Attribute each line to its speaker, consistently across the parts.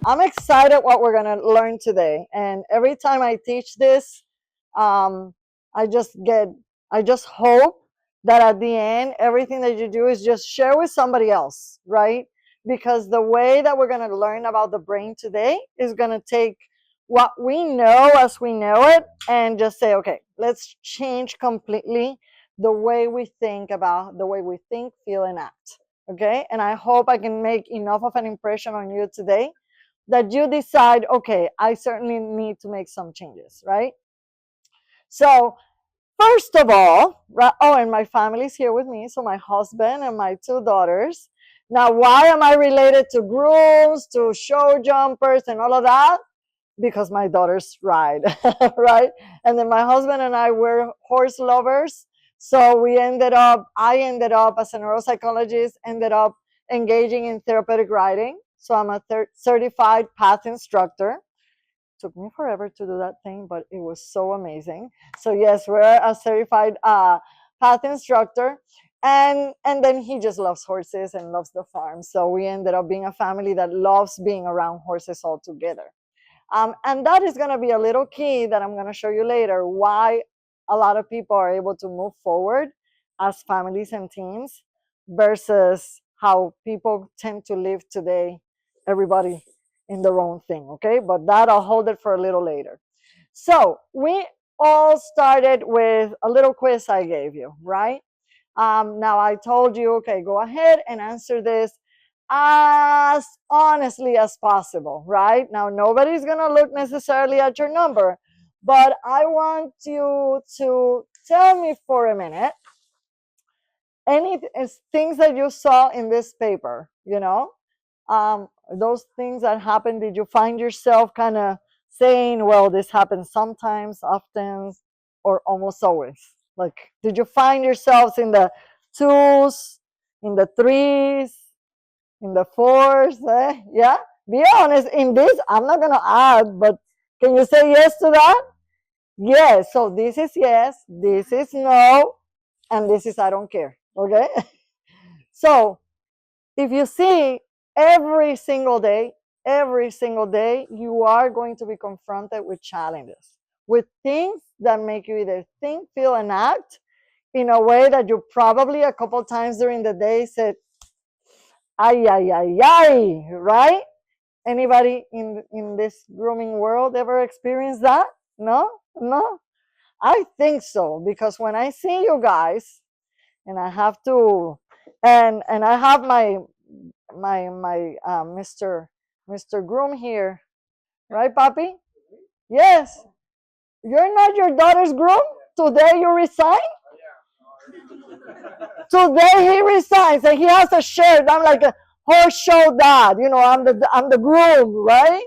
Speaker 1: I'm excited what we're gonna learn today. And every time I teach this, um, I just hope that at the end, everything that you do is just share with somebody else, right? Because the way that we're gonna learn about the brain today is gonna take what we know as we know it and just say, okay, let's change completely the way we think, feel, and act. Okay, and I hope I can make enough of an impression on you today that you decide, okay, I certainly need to make some changes, right? So first of all, oh, and my family's here with me, so my husband and my two daughters. Now, why am I related to grooms, to show jumpers, and all of that? Because my daughters ride, right? And then my husband and I were horse lovers. So I ended up as a neuropsychologist, ended up engaging in therapeutic riding. So I'm a certified path instructor. Took me forever to do that thing, but it was so amazing. So yes, we're a certified path instructor. And then he just loves horses and loves the farm. So we ended up being a family that loves being around horses all together. And that is going to be a little key that I'm going to show you later, why a lot of people are able to move forward as families and teams versus how people tend to live today, everybody in their own thing, okay? But that I'll hold it for a little later. So we all started with a little quiz I gave you, right? Now I told you, okay, go ahead and answer this as honestly as possible, right? Now, nobody's going to look necessarily at your number, but I want you to tell me for a minute any things that you saw in this paper, those things that happened. Did you find yourself kind of saying, well, this happens sometimes, often, or almost always? Like, did you find yourselves in the twos, in the threes, in the fours? Yeah, be honest. In this, I'm not going to add, but can you say yes to that? Yes. So this is yes, this is no, and this is I don't care. Okay. So if you see, every single day, you are going to be confronted with challenges, with things that make you either think, feel, and act in a way that you probably a couple times during the day said, ay, ay, ay, ay, right? Anybody in this grooming world ever experienced that? No? No? I think so, because when I see you guys, and I have to, and I have my Mr. Groom here, right, Papi? Yes. You're not your daughter's groom? Today you resign? Today he resigns and he has a shirt. I'm like a horse show dad. I'm the groom, right?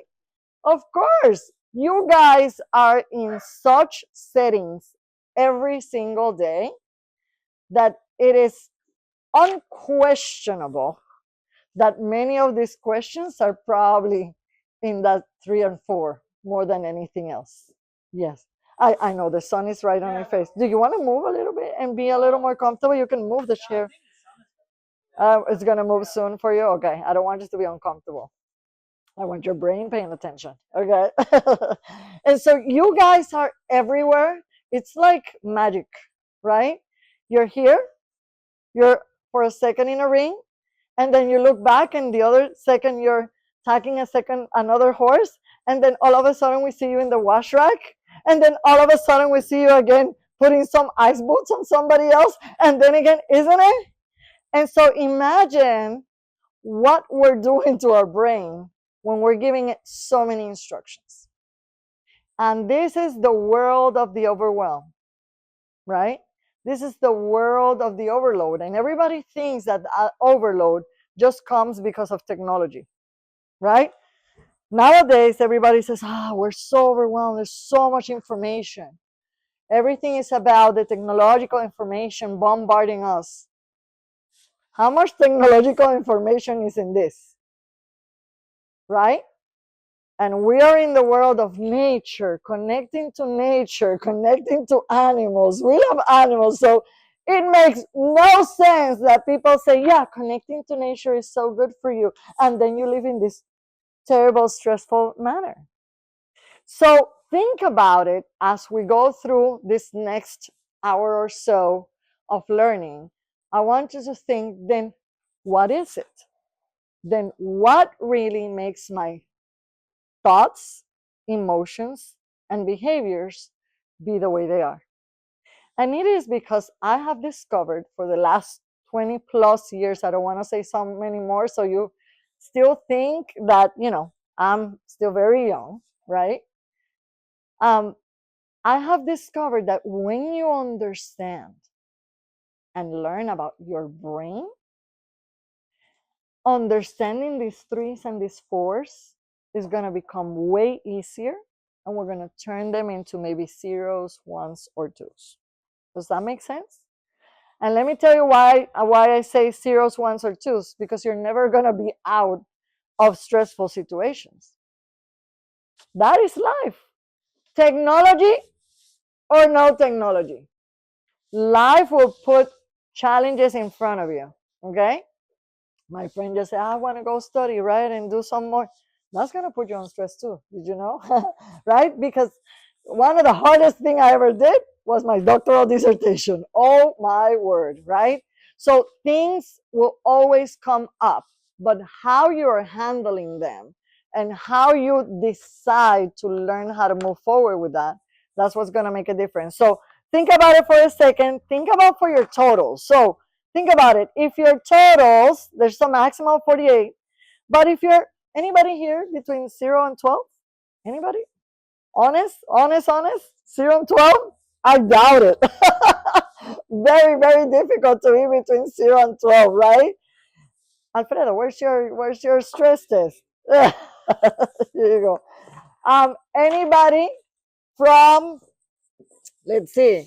Speaker 1: Of course. You guys are in such settings every single day that it is unquestionable that many of these questions are probably in that 3 and 4 more than anything else. Yes. I know the sun is right on your face. Do you want to move a little bit and be a little more comfortable? You can move the chair. It's going to move soon for you? Okay. I don't want you to be uncomfortable. I want your brain paying attention. Okay. And so you guys are everywhere. It's like magic, right? You're here, you're for a second in a ring, and then you look back, and the other second you're tagging another horse, and then all of a sudden we see you in the wash rack, and then all of a sudden we see you again putting some ice boots on somebody else, and then again, isn't it? And so imagine what we're doing to our brain when we're giving it so many instructions. And this is the world of the overwhelm, right? This is the world of the overload. And everybody thinks that overload just comes because of technology, right? Nowadays, everybody says, we're so overwhelmed. There's so much information. Everything is about the technological information bombarding us. How much technological information is in this, right? And we are in the world of nature, connecting to animals. We love animals. So it makes no sense that people say, yeah, connecting to nature is so good for you. And then you live in this terrible, stressful manner. So think about it as we go through this next hour or so of learning. I want you to think, then what is it? Then what really makes my thoughts, emotions, and behaviors be the way they are? And it is because I have discovered for the last 20 plus years, I don't want to say so many more, so you still think that, I'm still very young, right? Um, I have discovered that when you understand and learn about your brain, understanding these threes and these fours is going to become way easier, and we're going to turn them into maybe zeros, ones, or twos. Does that make sense? And let me tell you why I say zeros, ones, or twos, because you're never going to be out of stressful situations. That is life. Technology or no technology, life will put challenges in front of you. Okay? My friend just said, I want to go study, right? And do some more. That's going to put you on stress too. Did you know? Right? Because one of the hardest thing I ever did was my doctoral dissertation. Oh my word, right? So things will always come up, but how you're handling them and how you decide to learn how to move forward with that, that's what's going to make a difference. So think about it for a second. Think about for your totals. So think about it. If your totals, there's a maximum of 48, but if you're anybody here between 0 and 12, anybody? Honest, honest, honest? 0 and 12? I doubt it. Very, very difficult to be between 0 and 12, right? Alfredo, where's your stress test? Here you go. Anybody from, let's see,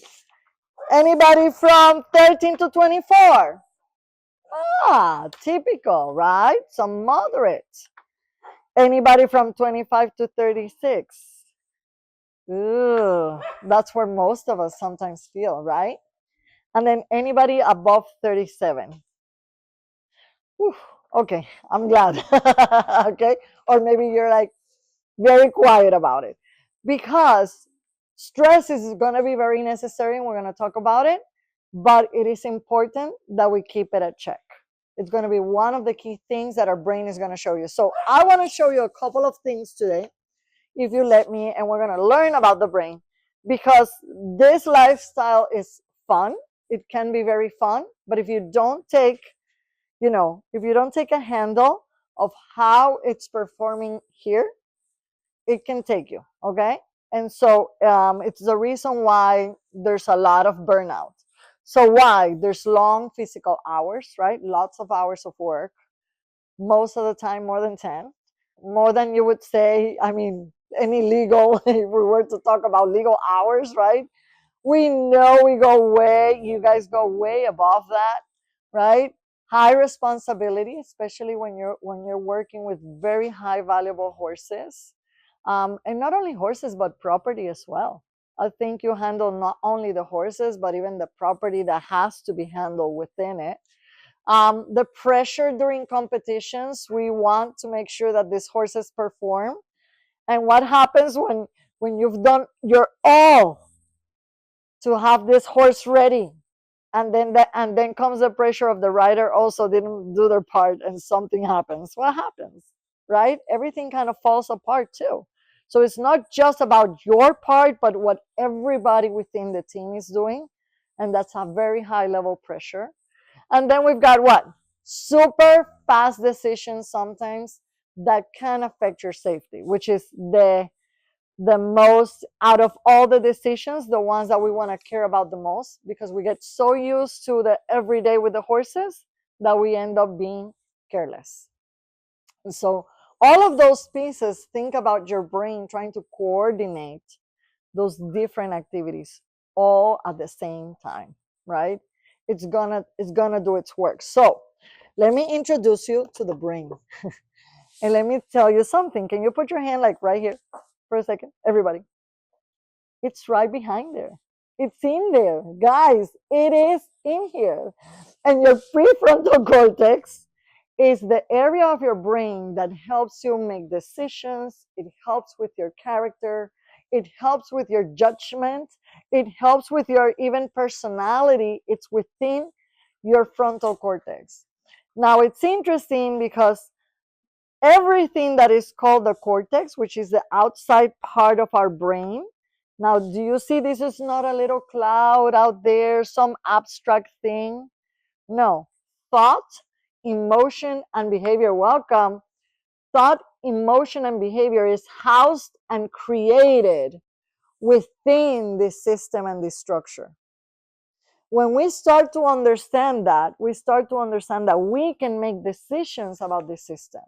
Speaker 1: anybody from 13 to 24? Ah, typical, right? Some moderate. Anybody from 25 to 36? Ooh, that's where most of us sometimes feel, right? And then anybody above 37? Whew, okay, I'm glad. Okay, or maybe you're like very quiet about it, because stress is going to be very necessary and we're going to talk about it, but it is important that we keep it at check. It's going to be one of the key things that our brain is going to show you. So I want to show you a couple of things today, if you let me, and we're going to learn about the brain, because this lifestyle is fun. It can be very fun, but if you don't take, if you don't take a handle of how it's performing here, it can take you, okay? And so it's the reason why there's a lot of burnout. So why? There's long physical hours, right? Lots of hours of work, most of the time more than 10, more than you would say, I mean, any legal, if we were to talk about legal hours, right? We know we go way, you guys go way above that, right? High responsibility, especially when you're working with very high valuable horses, and not only horses but property as well. I think you handle not only the horses but even the property that has to be handled within it. The pressure during competitions, we want to make sure that these horses perform. And what happens when you've done your all to have this horse ready, and then comes the pressure of the rider also didn't do their part and something happens? What happens, right? Everything kind of falls apart too. So it's not just about your part but what everybody within the team is doing, and that's a very high level pressure. And then we've got what? Super fast decisions sometimes that can affect your safety, which is the most out of all the decisions, the ones that we want to care about the most, because we get so used to the everyday with the horses that we end up being careless. And so all of those pieces, think about your brain trying to coordinate those different activities all at the same time, right? It's gonna do its work. So let me introduce you to the brain. And let me tell you something. Can you put your hand like right here for a second? Everybody. It's right behind there. It's in there. Guys, it is in here. And your prefrontal cortex is the area of your brain that helps you make decisions. It helps with your character. It helps with your judgment. It helps with your even personality. It's within your frontal cortex. Now, it's interesting because everything that is called the cortex, which is the outside part of our brain. Now, do you see this is not a little cloud out there, some abstract thing? No. Thought, emotion, and behavior. Welcome. Thought, emotion, and behavior is housed and created within this system and this structure. When we start to understand that, we start to understand that we can make decisions about this system.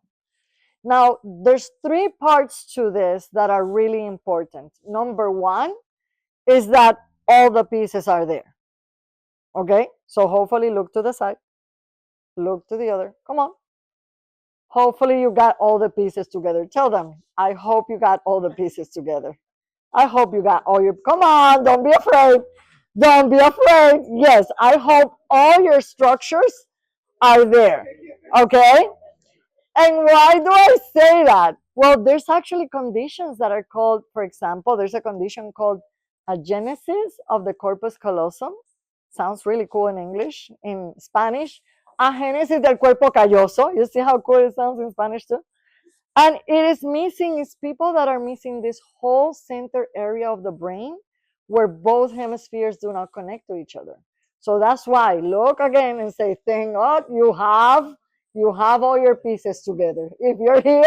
Speaker 1: Now, there's three parts to this that are really important. Number one is that all the pieces are there. Okay? So hopefully look to the side, look to the other. Come on. Hopefully you got all the pieces together. Tell them, I hope you got all the pieces together. I hope you got all your, come on, don't be afraid. Don't be afraid. Yes, I hope all your structures are there. Okay? And why do I say that? Well, there's actually conditions that are called, for example, there's a condition called agenesis of the corpus callosum. Sounds really cool in English. In Spanish, agénesis del cuerpo calloso. You see how cool it sounds in Spanish too? And it is missing, is people that are missing this whole center area of the brain where both hemispheres do not connect to each other. So that's why, look again and say, thank God you have all your pieces together. If you're here,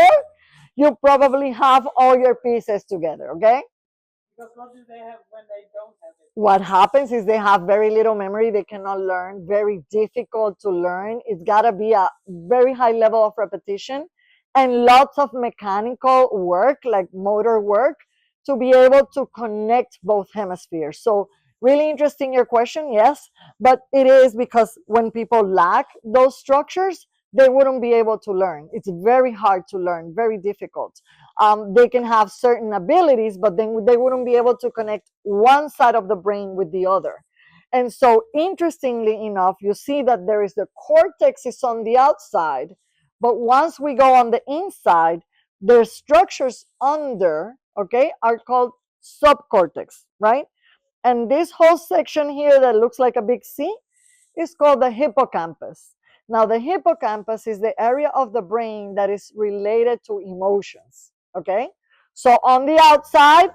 Speaker 1: you probably have all your pieces together, okay?
Speaker 2: Because what do they have when they don't have it?
Speaker 1: What happens is they have very little memory. They cannot learn, very difficult to learn. It's got to be a very high level of repetition and lots of mechanical work, like motor work, to be able to connect both hemispheres. So, really interesting your question, yes, but it is because when people lack those structures, they wouldn't be able to learn. It's very hard to learn, very difficult. They can have certain abilities, but then they wouldn't be able to connect one side of the brain with the other. And so, interestingly enough, you see that there is the cortex is on the outside, but once we go on the inside, the structures under, okay, are called subcortex, right? And this whole section here that looks like a big C is called the hippocampus. Now, the hippocampus is the area of the brain that is related to emotions, okay? So on the outside,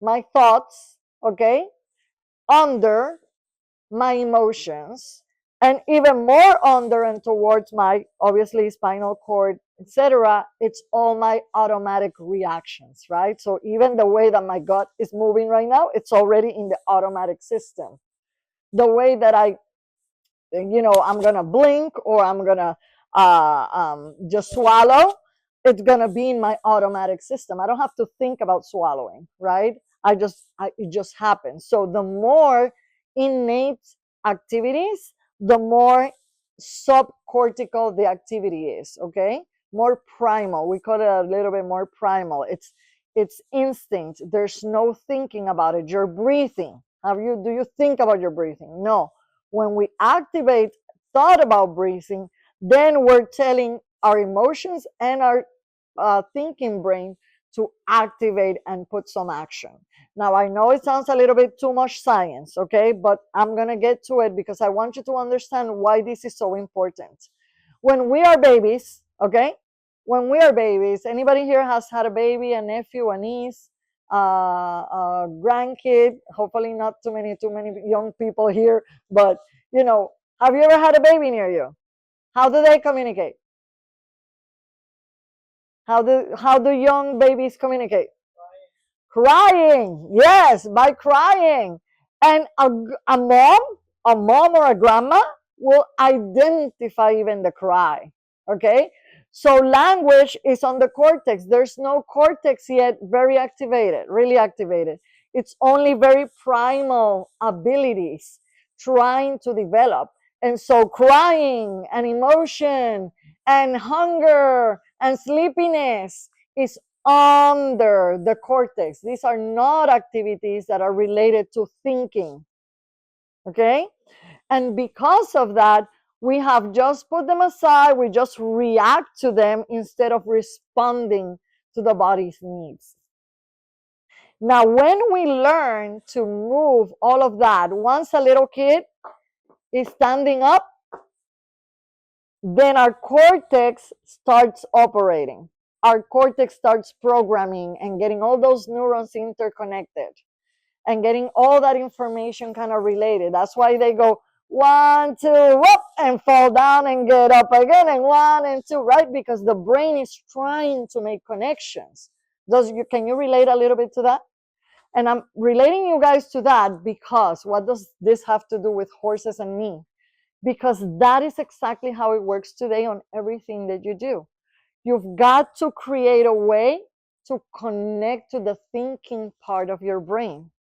Speaker 1: my thoughts, okay? Under, my emotions, and even more under and towards my, obviously, spinal cord, etc. It's all my automatic reactions, right? So even the way that my gut is moving right now, it's already in the automatic system. The way that I'm gonna blink or I'm gonna just swallow, it's gonna be in my automatic system. I don't have to think about swallowing, right? It just happens. So the more innate activities, the more subcortical the activity is, okay? More primal. We call it a little bit more primal. It's instinct. There's no thinking about it. You're breathing. Do you think about your breathing? No. When we activate thought about breathing, then we're telling our emotions and our thinking brain to activate and put some action. Now, I know it sounds a little bit too much science, okay? But I'm going to get to it because I want you to understand why this is so important. When we are babies, okay? When we are babies, anybody here has had a baby, a nephew, a niece, a grandkid? Hopefully not too many young people here, but have you ever had a baby near you? How do they communicate? How do young babies communicate? Crying. Yes, by crying. And a mom or a grandma will identify even the cry. Okay? So language is on the cortex. There's no cortex yet very activated, really activated. It's only very primal abilities trying to develop. And so crying and emotion and hunger and sleepiness is under the cortex. These are not activities that are related to thinking. Okay? And because of that, We have just put them aside. We just react to them instead of responding to the body's needs. Now, when we learn to move all of that, once a little kid is standing up, then our cortex starts operating. Our cortex starts programming and getting all those neurons interconnected and getting all that information kind of related. That's why they go 1, 2, whoop, and fall down and get up again, and 1 and 2, right? Because the brain is trying to make connections. Can you relate a little bit to that? And I'm relating you guys to that because what does this have to do with horses and me? Because that is exactly how it works today on everything that you do. You've got to create a way to connect to the thinking part of your brain.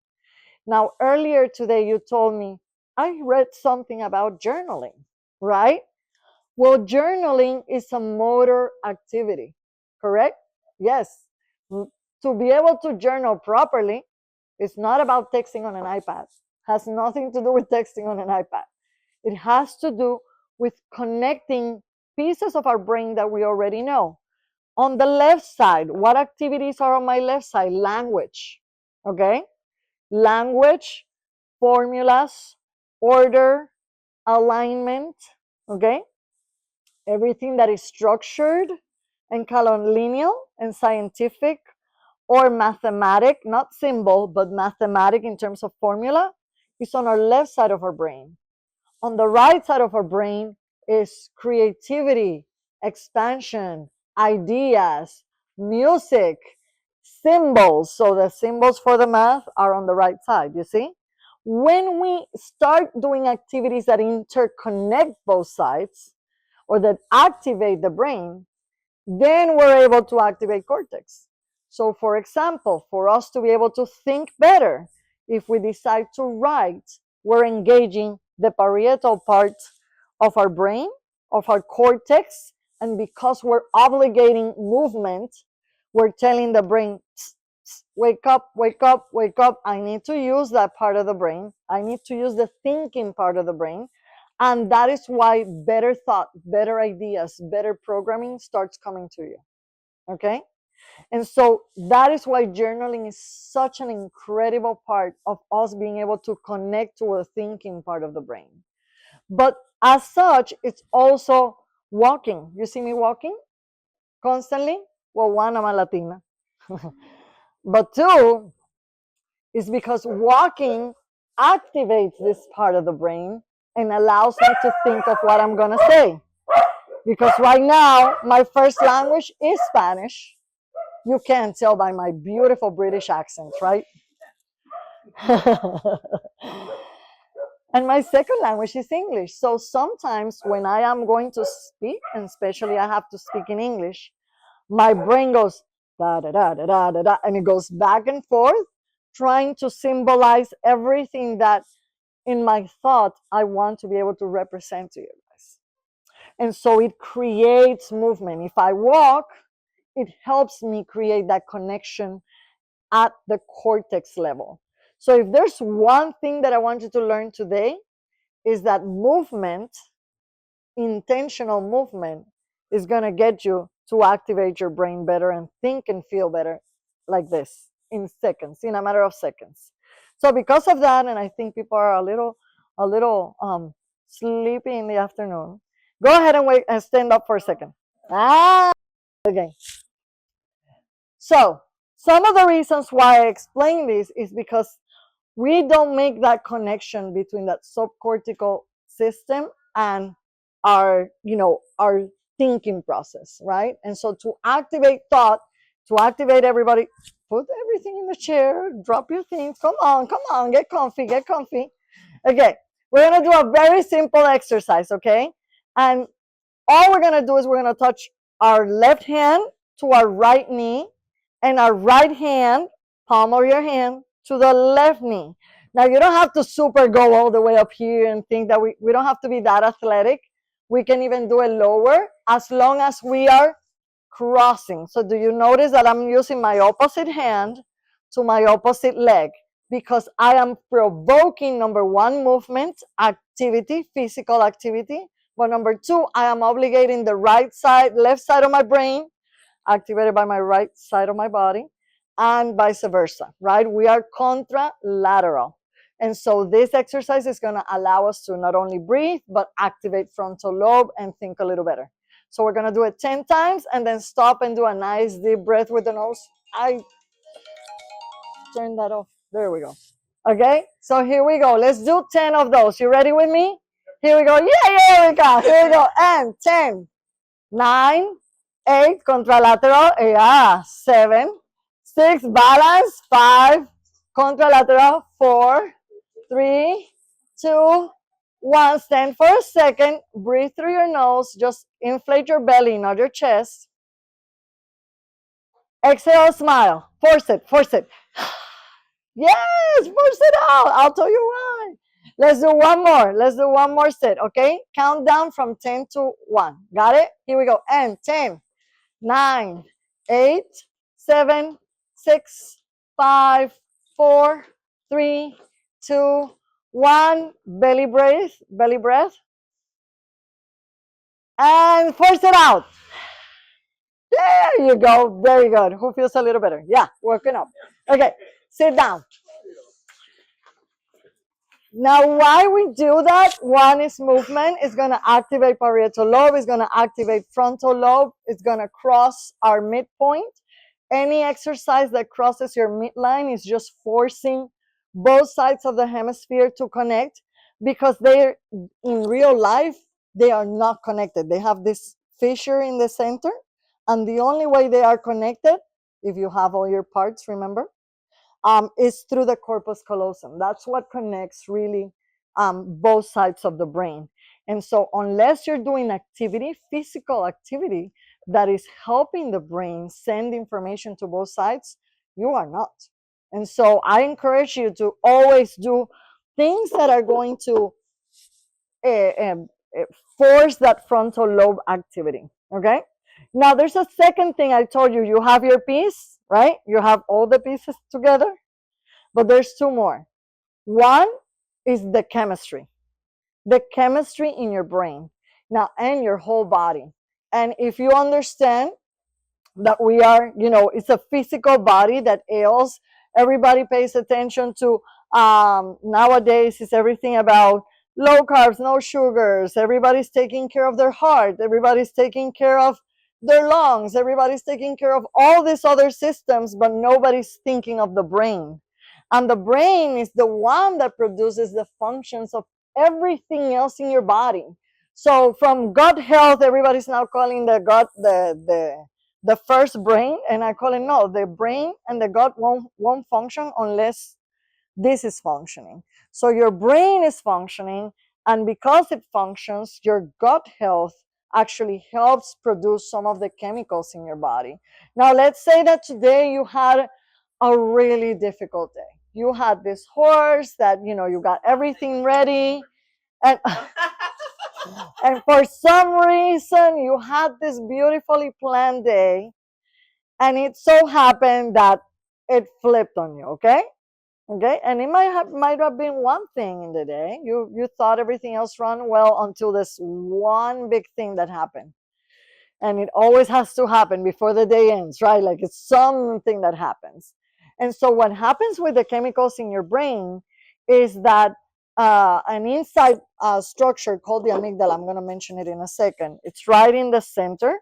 Speaker 1: Now, earlier today, you told me, I read something about journaling, right? Well, journaling is a motor activity, correct? Yes. To be able to journal properly, it's not about texting on an iPad. It has nothing to do with texting on an iPad. It has to do with connecting pieces of our brain that we already know. On the left side, what activities are on my left side? Language, okay? Language, formulas, order, alignment, okay? Everything that is structured and cololineal and scientific or mathematic, not symbol, but mathematic in terms of formula, is on our left side of our brain. On the right side of our brain is creativity, expansion, ideas, music, symbols. So the symbols for the math are on the right side, you see? When we start doing activities that interconnect both sides or that activate the brain, then we're able to activate cortex. So for example, for us to be able to think better, if we decide to write, we're engaging the parietal part of our brain, of our cortex, and because we're obligating movement, we're telling the brain, wake up, wake up, wake up. I need to use that part of the brain. I need to use the thinking part of the brain. And that is why better thought, better ideas, better programming starts coming to you. Okay? And so that is why journaling is such an incredible part of us being able to connect to the thinking part of the brain. But as such, it's also walking. You see me walking constantly? Well, one, I'm a Latina. But two, is because walking activates this part of the brain and allows me to think of what I'm going to say. Because right now, my first language is Spanish. You can't tell by my beautiful British accent, right? And my second language is English. So sometimes when I am going to speak, and especially I have to speak in English, my brain goes da da da da da da da, and it goes back and forth, trying to symbolize everything that in my thought I want to be able to represent to you guys. And so it creates movement. If I walk, it helps me create that connection at the cortex level. So if there's one thing that I want you to learn today, is that movement, intentional movement, is going to get you to activate your brain better and think and feel better like this in seconds, in a matter of seconds. So because of that, and I think people are a little sleepy in the afternoon, go ahead and wait and stand up for a second. Okay. So some of the reasons why I explain this is because we don't make that connection between that subcortical system and our thinking process, right? And so to activate thought, to activate everybody, put everything in the chair, drop your things, come on, get comfy. Okay, we're gonna do a very simple exercise, okay? And all we're gonna do is we're gonna touch our left hand to our right knee and our right hand, palm of your hand, to the left knee. Now, you don't have to super go all the way up here and think that we don't have to be that athletic. We can even do it lower as long as we are crossing. So do you notice that I'm using my opposite hand to my opposite leg? Because I am provoking, number one, movement, activity, physical activity. But number two, I am obligating the right side, left side of my brain, activated by my right side of my body, and vice versa, right? We are contralateral. And so this exercise is going to allow us to not only breathe, but activate frontal lobe and think a little better. So we're going to do it 10 times and then stop and do a nice deep breath with the nose. I turn that off. There we go. Okay, so here we go. Let's do 10 of those. You ready with me? Here we go. Yeah, here we go. Here we go. And 10, 9, 8, contralateral. Yeah, 7, 6, balance. 5, contralateral. 4, 3, 2, 1. Stand for a second. Breathe through your nose. Just inflate your belly, not your chest. Exhale, smile. Force it, force it. Yes, force it out. I'll tell you why. Let's do one more. Let's do one more set, okay? Count down from 10 to 1. Got it? Here we go. And 10, 9, 8, 7, 6, 5, 4, 3, 2, 1. Belly breath, belly breath. And force it out. There you go. Very good. Who feels a little better? Yeah, working up. Okay, sit down. Now, why we do that? One is movement. It's going to activate parietal lobe. It's going to activate frontal lobe. It's going to cross our midpoint. Any exercise that crosses your midline is just forcing both sides of the hemisphere to connect, because they're in real life, they are not connected. They have this fissure in the center. And the only way they are connected, if you have all your parts, remember, is through the corpus callosum. That's what connects really both sides of the brain. And so unless you're doing activity, physical activity, that is helping the brain send information to both sides, you are not. And so I encourage you to always do things that are going to force that frontal lobe activity, okay? Now, there's a second thing I told you. You have your piece, right? You have all the pieces together, but there's two more. One is the chemistry in your brain now and your whole body. And if you understand that we are, it's a physical body that ails, everybody pays attention to, nowadays is everything about low carbs, no sugars. Everybody's taking care of their heart. Everybody's taking care of their lungs. Everybody's taking care of all these other systems, but nobody's thinking of the brain. And the brain is the one that produces the functions of everything else in your body. So from gut health, everybody's now calling the gut the first brain, and I call it, no, the brain and the gut won't function unless this is functioning. So your brain is functioning, and because it functions, your gut health actually helps produce some of the chemicals in your body. Now, let's say that today you had a really difficult day. You had this horse that, you got everything ready, and and for some reason you had this beautifully planned day, and it so happened that it flipped on you, okay? Okay, and it might have been one thing in the day. You thought everything else ran well until this one big thing that happened. And it always has to happen before the day ends, right? Like it's something that happens. And so what happens with the chemicals in your brain is that an inside structure called the amygdala, I'm going to mention it in a second. It's right in the center,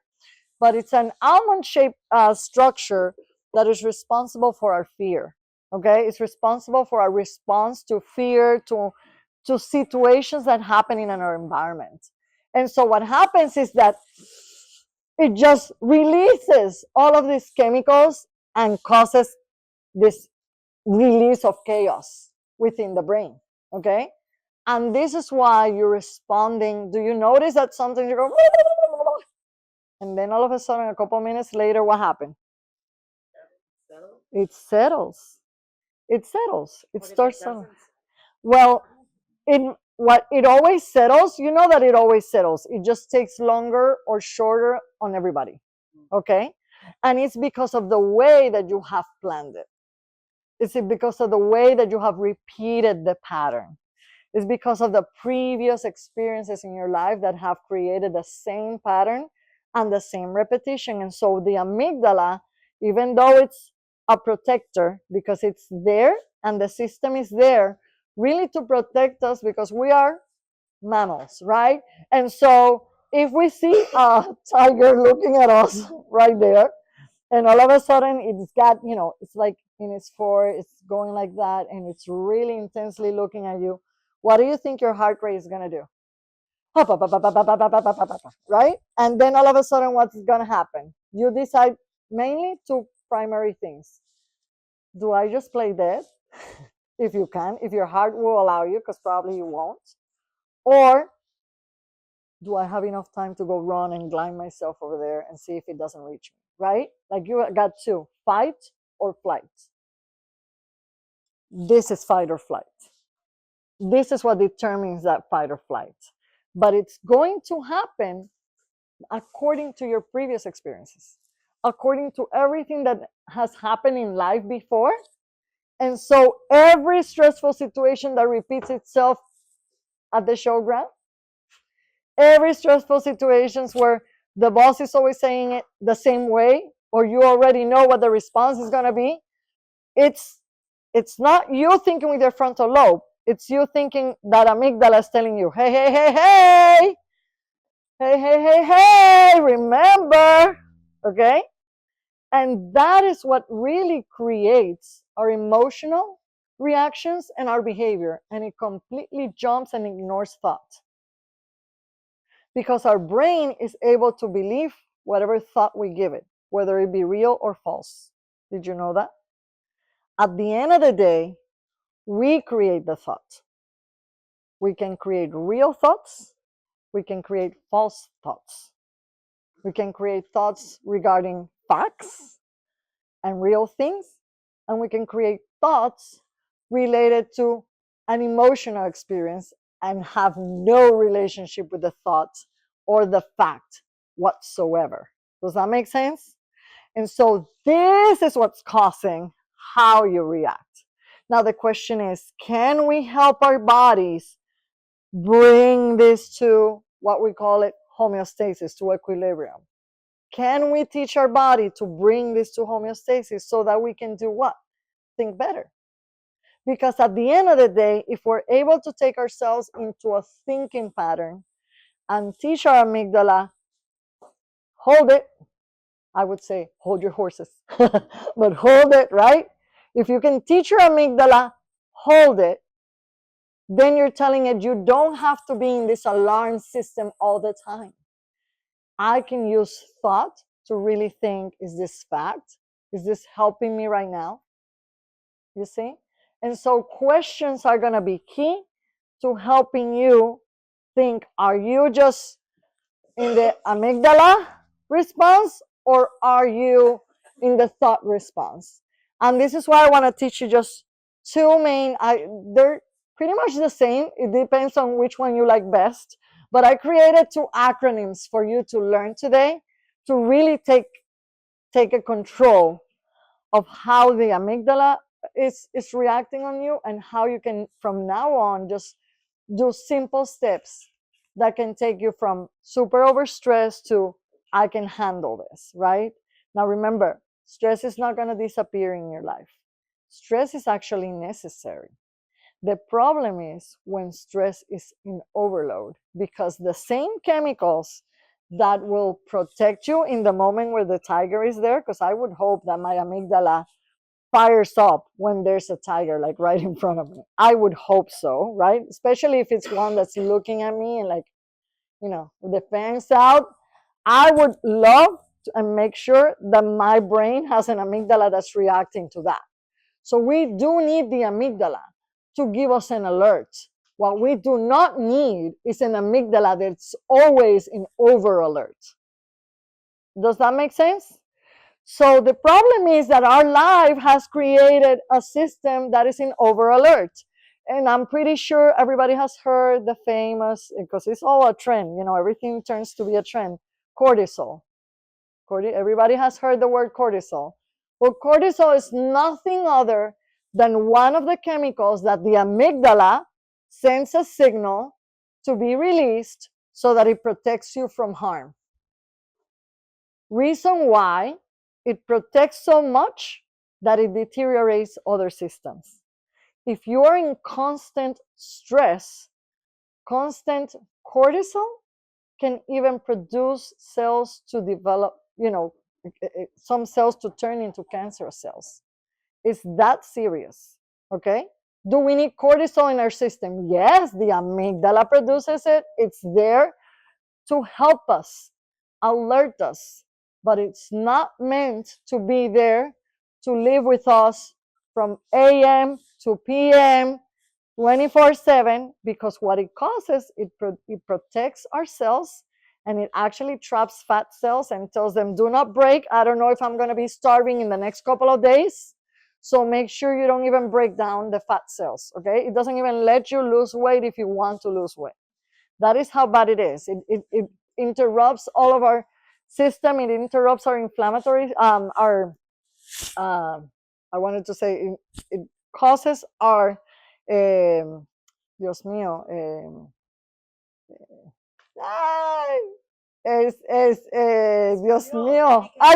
Speaker 1: but it's an almond-shaped structure that is responsible for our fear. Okay, it's responsible for our response to fear, to situations that happen in our environment. And so what happens is that it just releases all of these chemicals and causes this release of chaos within the brain. Okay, and this is why you're responding. Do you notice that sometimes you go, and then all of a sudden, a couple minutes later, what happened? It settles. It settles. It starts settling. Well, it always settles. You know that it always settles. It just takes longer or shorter on everybody. Okay, and it's because of the way that you have planned it. It's because of the way that you have repeated the pattern. It's because of the previous experiences in your life that have created the same pattern and the same repetition. And so the amygdala, even though it's a protector because it's there and the system is there really to protect us because we are mammals, right? And so if we see a tiger looking at us right there, and all of a sudden it's got, it's like in its fore, it's going like that, and it's really intensely looking at you, what do you think your heart rate is going to do? Right? And then all of a sudden, what's going to happen? You decide mainly two primary things. Do I just play dead? If you can, if your heart will allow you, because probably you won't. Or do I have enough time to go run and blind myself over there and see if it doesn't reach me, right? Like you got two, fight or flight. This is fight or flight. This is what determines that fight or flight. But it's going to happen according to your previous experiences, according to everything that has happened in life before. And so every stressful situation that repeats itself at the showground, every stressful situations where the boss is always saying it the same way, or you already know what the response is going to be, it's not you thinking with your frontal lobe, it's you thinking that amygdala is telling you, hey, hey, hey, hey, hey, hey, hey, hey, remember, okay? And that is what really creates our emotional reactions and our behavior, and it completely jumps and ignores thought. Because our brain is able to believe whatever thought we give it, whether it be real or false. Did you know that? At the end of the day, we create the thought. We can create real thoughts. We can create false thoughts. We can create thoughts regarding facts and real things. And we can create thoughts related to an emotional experience and have no relationship with the thought or the fact whatsoever. Does that make sense? And so this is what's causing how you react. Now the question is, can we help our bodies bring this to what we call it homeostasis, to equilibrium? Can we teach our body to bring this to homeostasis so that we can do what? Think better. Because at the end of the day, if we're able to take ourselves into a thinking pattern and teach our amygdala, hold it, I would say hold your horses, but hold it, right? If you can teach your amygdala, hold it, then you're telling it you don't have to be in this alarm system all the time. I can use thought to really think, is this fact? Is this helping me right now? You see? And so questions are going to be key to helping you think, are you just in the amygdala response or are you in the thought response? And this is why I want to teach you just two main, they're pretty much the same. It depends on which one you like best. But I created two acronyms for you to learn today to really take a control of how the amygdala is reacting on you and how you can from now on just do simple steps that can take you from super overstressed to I can handle this, right? Now remember, stress is not going to disappear in your life. Stress is actually necessary. The problem is when stress is in overload, because the same chemicals that will protect you in the moment where the tiger is there, because I would hope that my amygdala fires up when there's a tiger like right in front of me. I would hope so, right? Especially if it's one that's looking at me and like, with the fangs out. I would love to, and make sure that my brain has an amygdala that's reacting to that. So we do need the amygdala to give us an alert. What we do not need is an amygdala that's always in over alert. Does that make sense? So the problem is that our life has created a system that is in over alert. And I'm pretty sure everybody has heard the famous, because it's all a trend, everything turns to be a trend, cortisol. Everybody has heard the word cortisol. Well, cortisol is nothing other than one of the chemicals that the amygdala sends a signal to be released so that it protects you from harm. Reason why it protects so much that it deteriorates other systems. If you are in constant stress, constant cortisol can even produce cells to develop, some cells to turn into cancer cells. It's that serious, okay? Do we need cortisol in our system? Yes, the amygdala produces it. It's there to help us, alert us, but it's not meant to be there to live with us from AM to PM 24/7, because what it causes, it protects our cells, and it actually traps fat cells and tells them, do not break. I don't know if I'm going to be starving in the next couple of days, so make sure you don't even break down the fat cells, okay? It doesn't even let you lose weight if you want to lose weight. That is how bad it is. It interrupts all of our system. It interrupts our inflammatory, I wanted to say, it causes our, Dios mío, Dios mío, I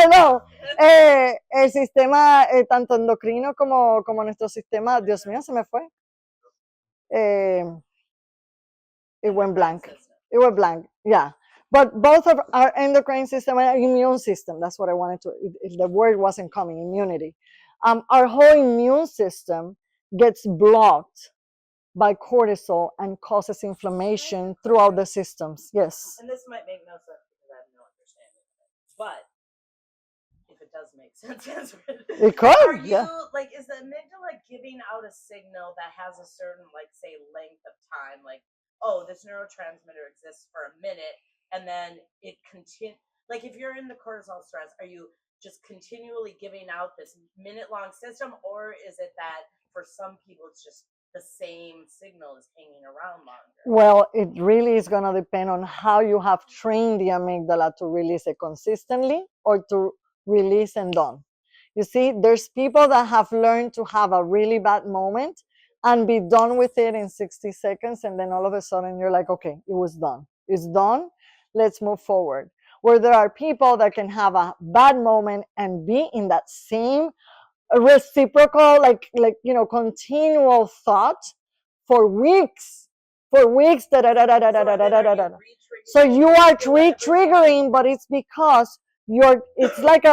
Speaker 1: know. El sistema tanto endocrino como nuestro sistema, Dios mío, se me fue. It went blank. It went blank, yeah. But both of our endocrine system and immune system, that's what I wanted to, if the word wasn't coming, immunity. Our whole immune system gets blocked by cortisol and causes inflammation throughout the systems. Yes.
Speaker 3: And this might make no sense because I have no understanding of it. But if it does make sense,
Speaker 1: it could.
Speaker 3: Are you,
Speaker 1: yeah.
Speaker 3: like, is the amygdala giving out a signal that has a certain, like, say, length of time? Like, oh, this neurotransmitter exists for a minute, and then it continues. Like, if you're in the cortisol stress, are you just continually giving out this minute-long system, or is it that for some people it's just the same signal is hanging around longer?
Speaker 1: Well, it really is going to depend on how you have trained the amygdala to release it consistently or to release and done. You see, there's people that have learned to have a really bad moment and be done with it in 60 seconds, and then all of a sudden you're like, okay, it was done. It's done. Let's move forward. Where there are people that can have a bad moment and be in that same reciprocal, continual thought for weeks. So you are re-triggering, but it's because it's like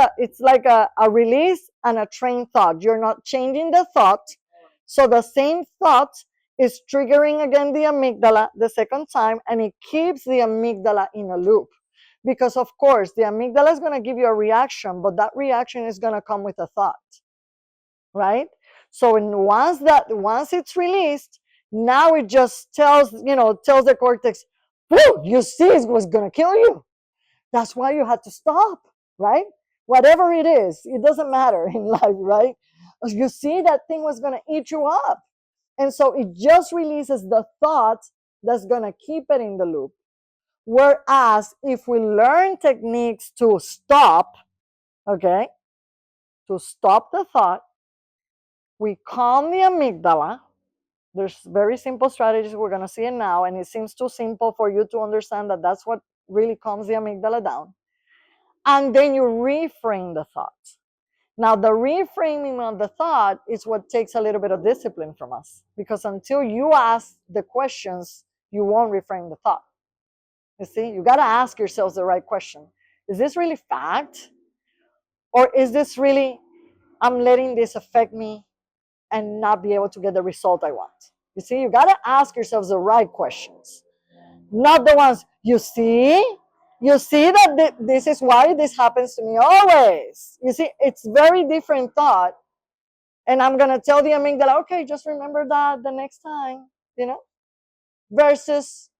Speaker 1: a release and a train thought. You're not changing the thought, so the same thought is triggering again the amygdala the second time, and it keeps the amygdala in a loop. Because of course the amygdala is going to give you a reaction, but that reaction is going to come with a thought, right? So once it's released, now it just tells the cortex, whoa, you see, it was going to kill you. That's why you had to stop, right? Whatever it is, it doesn't matter in life, right? You see, that thing was going to eat you up. And so it just releases the thought that's going to keep it in the loop. Whereas if we learn techniques to stop, okay, to stop the thought, we calm the amygdala. There's very simple strategies. We're going to see it now, and it seems too simple for you to understand that that's what really calms the amygdala down. And then you reframe the thought. Now, the reframing of the thought is what takes a little bit of discipline from us, because until you ask the questions, you won't reframe the thought. You see, you got to ask yourselves the right question. Is this really fact? Or is this really, I'm letting this affect me and not be able to get the result I want? You see, you got to ask yourselves the right questions, not the ones, you see that this is why this happens to me always. You see, it's very different thought. And I'm going to tell the amygdala, okay, just remember that the next time, versus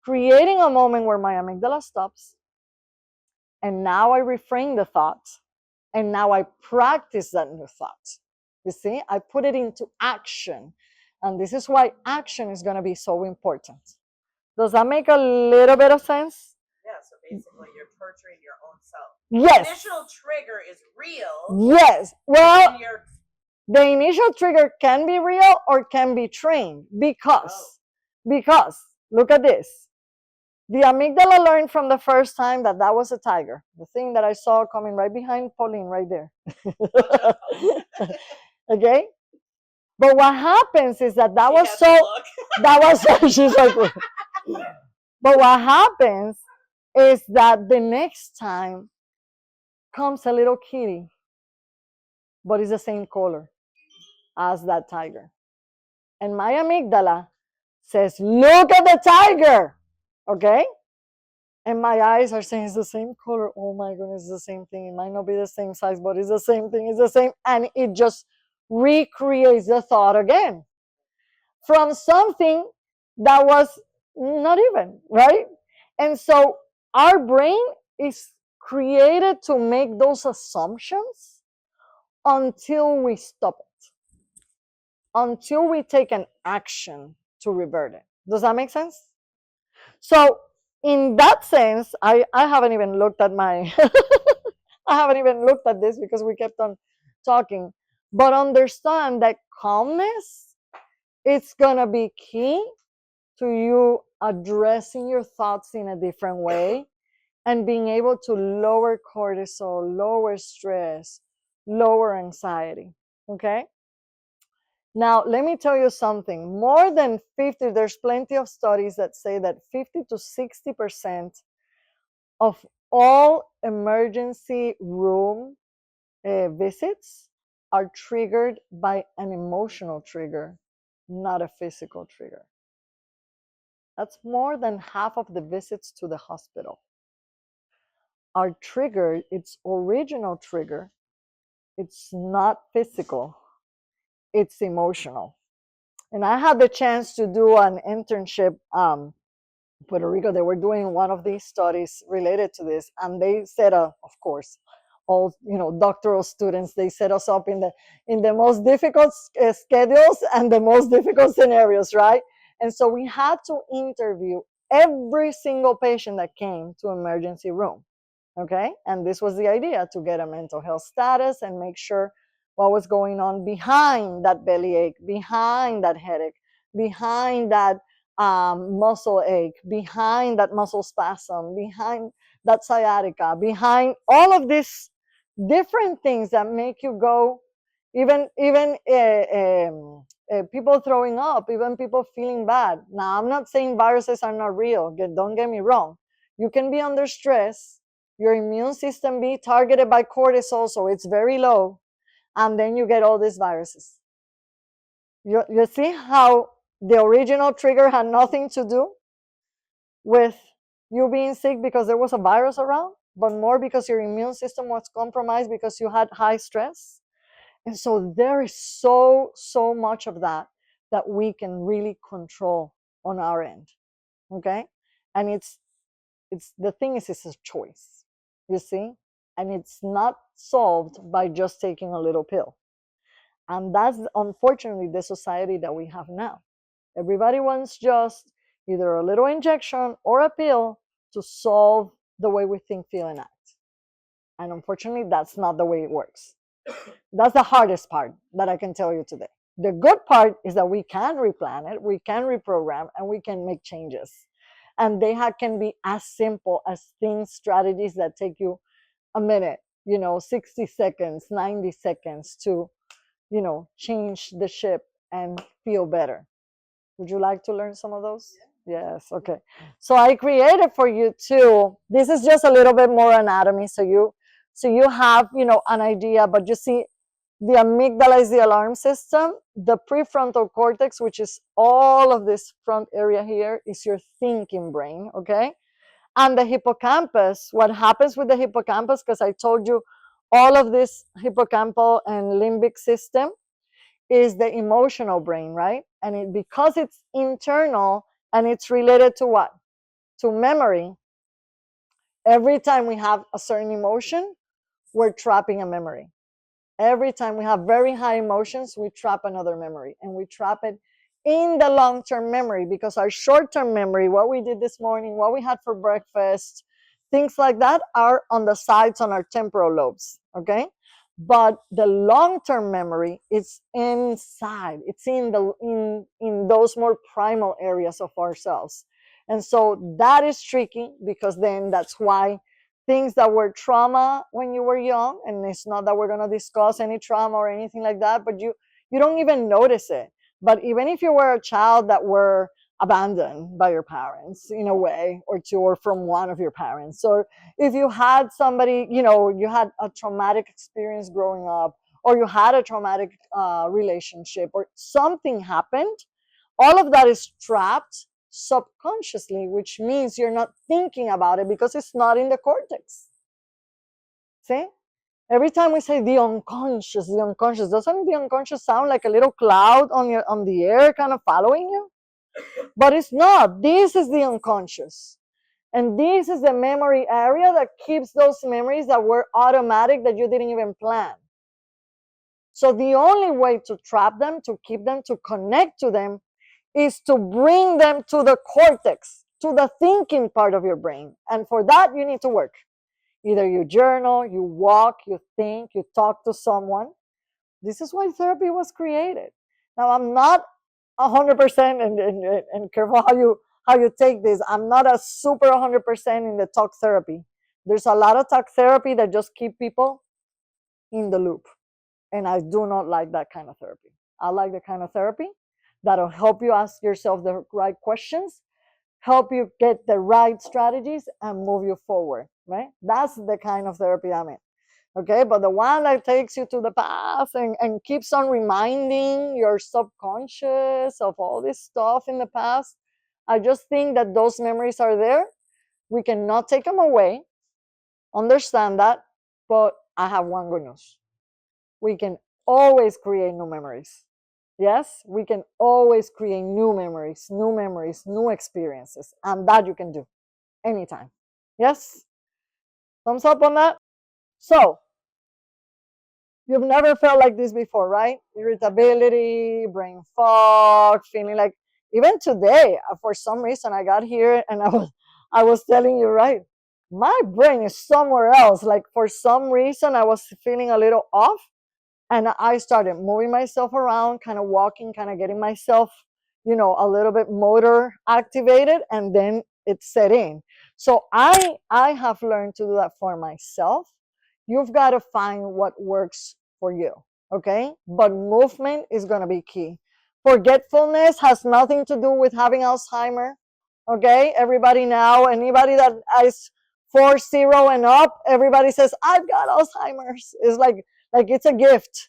Speaker 1: creating a moment where my amygdala stops. And now I reframe the thought. And now I practice that new thought. You see, I put it into action. And this is why action is going to be so important. Does that make a little bit of sense?
Speaker 3: Yeah, so basically you're torturing your own self.
Speaker 1: Yes.
Speaker 3: The initial trigger is real.
Speaker 1: Yes. Well, The initial trigger can be real or can be trained because look at this. The amygdala learned from the first time that that was a tiger, the thing that I saw coming right behind Pauline right there. Okay? But what happens is that that was so, that was, she's like, but what happens is that the next time comes a little kitty, but it's the same color as that tiger. And my amygdala says, look at the tiger, okay? And my eyes are saying it's the same color. Oh my goodness, it's the same thing. It might not be the same size, but it's the same thing. It's the same. And it just recreates the thought again from something that was not even, right? And so our brain is created to make those assumptions until we stop it, until we take an action to revert it. Does that make sense? So in that sense, I haven't even looked at my I haven't even looked at this because we kept on talking. But understand that calmness is gonna be key to you addressing your thoughts in a different way and being able to lower cortisol, lower stress, lower anxiety. Okay? Now, let me tell you something. More than 50, there's plenty of studies that say that 50 to 60% of all emergency room visits are triggered by an emotional trigger, not a physical trigger. That's more than half of the visits to the hospital are triggered, its original trigger, it's not physical, it's emotional. And I had the chance to do an internship Puerto Rico. They were doing one of these studies related to this, and they set up, of course, all doctoral students. They set us up in the most difficult schedules and the most difficult scenarios, right? And so we had to interview every single patient that came to emergency room. Okay, and this was the idea, to get a mental health status and make sure what was going on behind that bellyache, behind that headache, behind that muscle ache, behind that muscle spasm, behind that sciatica, behind all of these different things that make you go, even people throwing up, even people feeling bad. Now, I'm not saying viruses are not real. Don't get me wrong. You can be under stress, your immune system be targeted by cortisol, so it's very low, and then you get all these viruses. You see how the original trigger had nothing to do with you being sick because there was a virus around, but more because your immune system was compromised because you had high stress. And so there is so much of that we can really control on our end. Okay? And it's the thing is, it's a choice, you see? And it's not solved by just taking a little pill. And that's unfortunately the society that we have now. Everybody wants just either a little injection or a pill to solve the way we think, feel, and act. And unfortunately, that's not the way it works. That's the hardest part that I can tell you today. The good part is that we can replan it, we can reprogram, and we can make changes. And they can be as simple as things, strategies that take you a minute, 60 seconds, 90 seconds to, change the ship and feel better. Would you like to learn some of those? Yeah. Yes. Okay. So I created for you too. This is just a little bit more anatomy, so you have, an idea. But you see, the amygdala is the alarm system. The prefrontal cortex, which is all of this front area here, is your thinking brain. Okay. And the hippocampus, what happens with the hippocampus, because I told you all of this hippocampal and limbic system is the emotional brain, right? And because it's internal and it's related to what? To memory. Every time we have a certain emotion, we're trapping a memory. Every time we have very high emotions, we trap another memory, and we trap it in the long-term memory, because our short-term memory, what we did this morning, what we had for breakfast, things like that, are on the sides, on our temporal lobes. Okay, but the long-term memory is inside. It's in those more primal areas of ourselves. And so that is tricky, because then that's why things that were trauma when you were young, and it's not that we're going to discuss any trauma or anything like that, but you don't even notice it. But even if you were a child that were abandoned by your parents in a way or two, or from one of your parents, or if you had somebody, you had a traumatic experience growing up, or you had a traumatic relationship, or something happened, all of that is trapped subconsciously, which means you're not thinking about it because it's not in the cortex. See? Every time we say the unconscious, doesn't the unconscious sound like a little cloud on the air kind of following you? But it's not. This is the unconscious. And this is the memory area that keeps those memories that were automatic, that you didn't even plan. So the only way to trap them, to keep them, to connect to them, is to bring them to the cortex, to the thinking part of your brain. And for that, you need to work. Either you journal, you walk, you think, you talk to someone. This is why therapy was created. Now, I'm not 100%, and careful how you take this. I'm not a super 100% in the talk therapy. There's a lot of talk therapy that just keep people in the loop. And I do not like that kind of therapy. I like the kind of therapy that'll help you ask yourself the right questions, help you get the right strategies, and move you forward, right? That's the kind of therapy I'm in. Okay, but the one that takes you to the past and keeps on reminding your subconscious of all this stuff in the past, I just think that those memories are there. We cannot take them away. Understand that. But I have one good news. We can always create new memories. Yes, we can always create new memories, new experiences. And that you can do anytime. Yes? Thumbs up on that? So, you've never felt like this before, right? Irritability, brain fog, feeling like, even today, for some reason, I got here and I was telling you, right? My brain is somewhere else. Like, for some reason, I was feeling a little off, and I started moving myself around, kind of walking, kind of getting myself, a little bit motor activated, and then it set in. So I have learned to do that for myself. You've got to find what works for you, okay? But movement is going to be key. Forgetfulness has nothing to do with having Alzheimer, okay? Everybody now, anybody that is 40 and up, everybody says, I've got Alzheimer's. It's like it's a gift.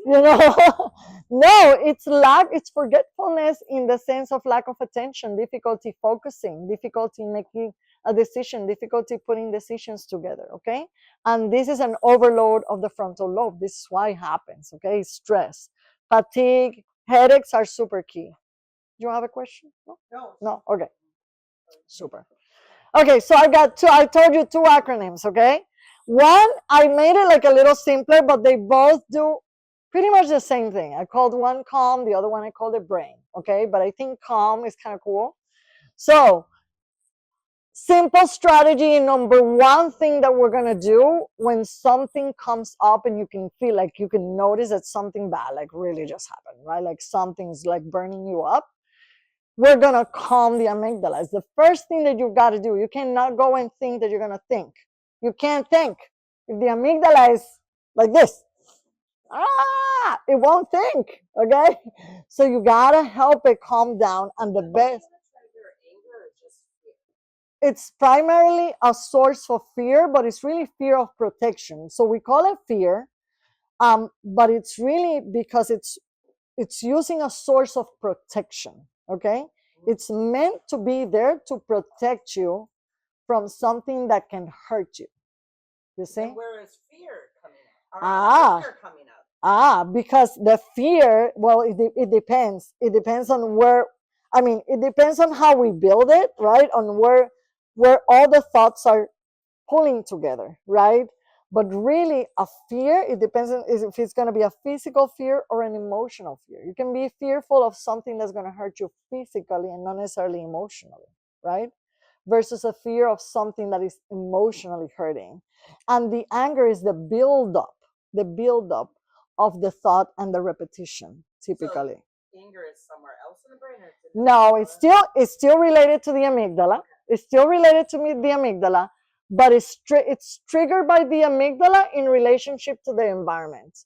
Speaker 1: No, it's forgetfulness in the sense of lack of attention, difficulty focusing, difficulty making a decision, difficulty putting decisions together, okay? And this is an overload of the frontal lobe. This is why it happens, okay? Stress, fatigue, headaches are super key. Do you have a question? No? Okay. Super. Okay, so I told you two acronyms, okay? One, I made it like a little simpler, but they both do pretty much the same thing. I called one calm, the other one I called it brain, okay? But I think calm is kind of cool. So, simple strategy, number one thing that we're gonna do when something comes up and you can feel like, you can notice that something bad, like really just happened, right? Like something's like burning you up. We're gonna calm the amygdala. It's the first thing that you've got to do. You cannot go and think that you're gonna think. You can't think. If the amygdala is like this, it won't think, okay? So you gotta help it calm down, and the best, it's primarily a source of fear, but it's really fear of protection. So we call it fear, but it's really because it's using a source of protection, okay? It's meant to be there to protect you from something that can hurt you. You see?
Speaker 3: And where is fear coming out? Fear coming out?
Speaker 1: Because the fear, well, it depends. It depends on where, it depends on how we build it, right? On where all the thoughts are pulling together, right? But really, a fear, it depends on if it's going to be a physical fear or an emotional fear. You can be fearful of something that's going to hurt you physically and not necessarily emotionally, right? Versus a fear of something that is emotionally hurting. And the anger is the buildup the buildup of the thought and the repetition, typically.
Speaker 3: Anger is somewhere else in the brain, or it's
Speaker 1: No, it's still related to the amygdala. It's still related to the amygdala, but it's triggered by the amygdala in relationship to the environment.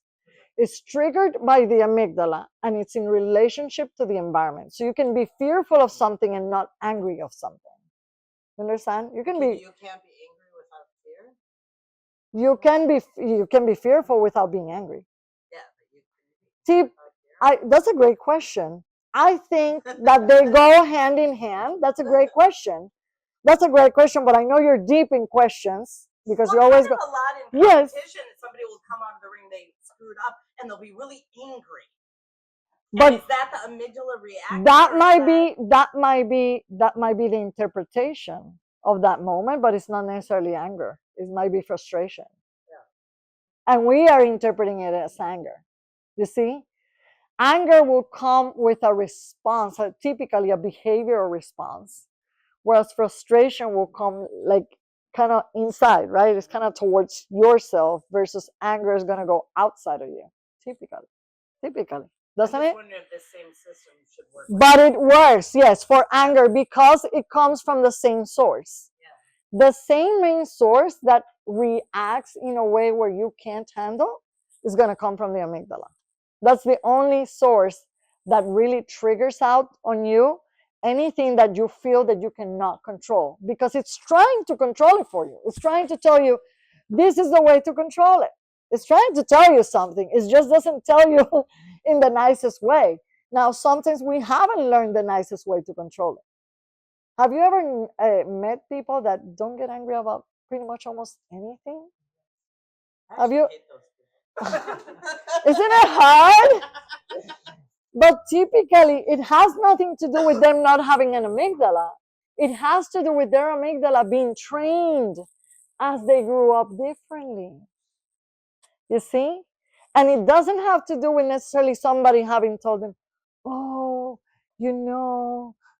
Speaker 1: It's triggered by the amygdala, and it's in relationship to the environment. So you can be fearful of something and not angry of something. You understand? You can be.
Speaker 3: You can't be angry without fear.
Speaker 1: You can be fearful without being angry.
Speaker 3: Yeah, but you can be
Speaker 1: See, that's a great question. I think that they go hand in hand. That's a great question. That's a great question, but I know you're deep in questions because you always go.
Speaker 3: A lot in
Speaker 1: Yes.
Speaker 3: competition. Somebody will come out of the ring, they screwed up, and they'll be really angry.
Speaker 1: But
Speaker 3: and is that the amygdala reaction?
Speaker 1: that might be the interpretation of that moment, but it's not necessarily anger. It might be frustration. Yeah. And we are interpreting it as anger. You see? Anger will come with a response, typically a behavioral response, whereas frustration will come like kind of inside, right? It's kind of towards yourself versus anger is going to go outside of you, typically. Doesn't it?
Speaker 3: I wonder if the same system should work.
Speaker 1: But it works, yes, for anger because it comes from the same source. Yeah. The same main source that reacts in a way where you can't handle is going to come from the amygdala. That's the only source that really triggers out on you anything that you feel that you cannot control, because it's trying to control it for you. It's trying to tell you this is the way to control it. It's trying to tell you something. It just doesn't tell you in the nicest way. Now, sometimes we haven't learned the nicest way to control it. Have you ever met people that don't get angry about pretty much almost anything? Have you? Isn't it hard? But typically, it has nothing to do with them not having an amygdala. It has to do with their amygdala being trained as they grew up differently. You see? And it doesn't have to do with necessarily somebody having told them, oh,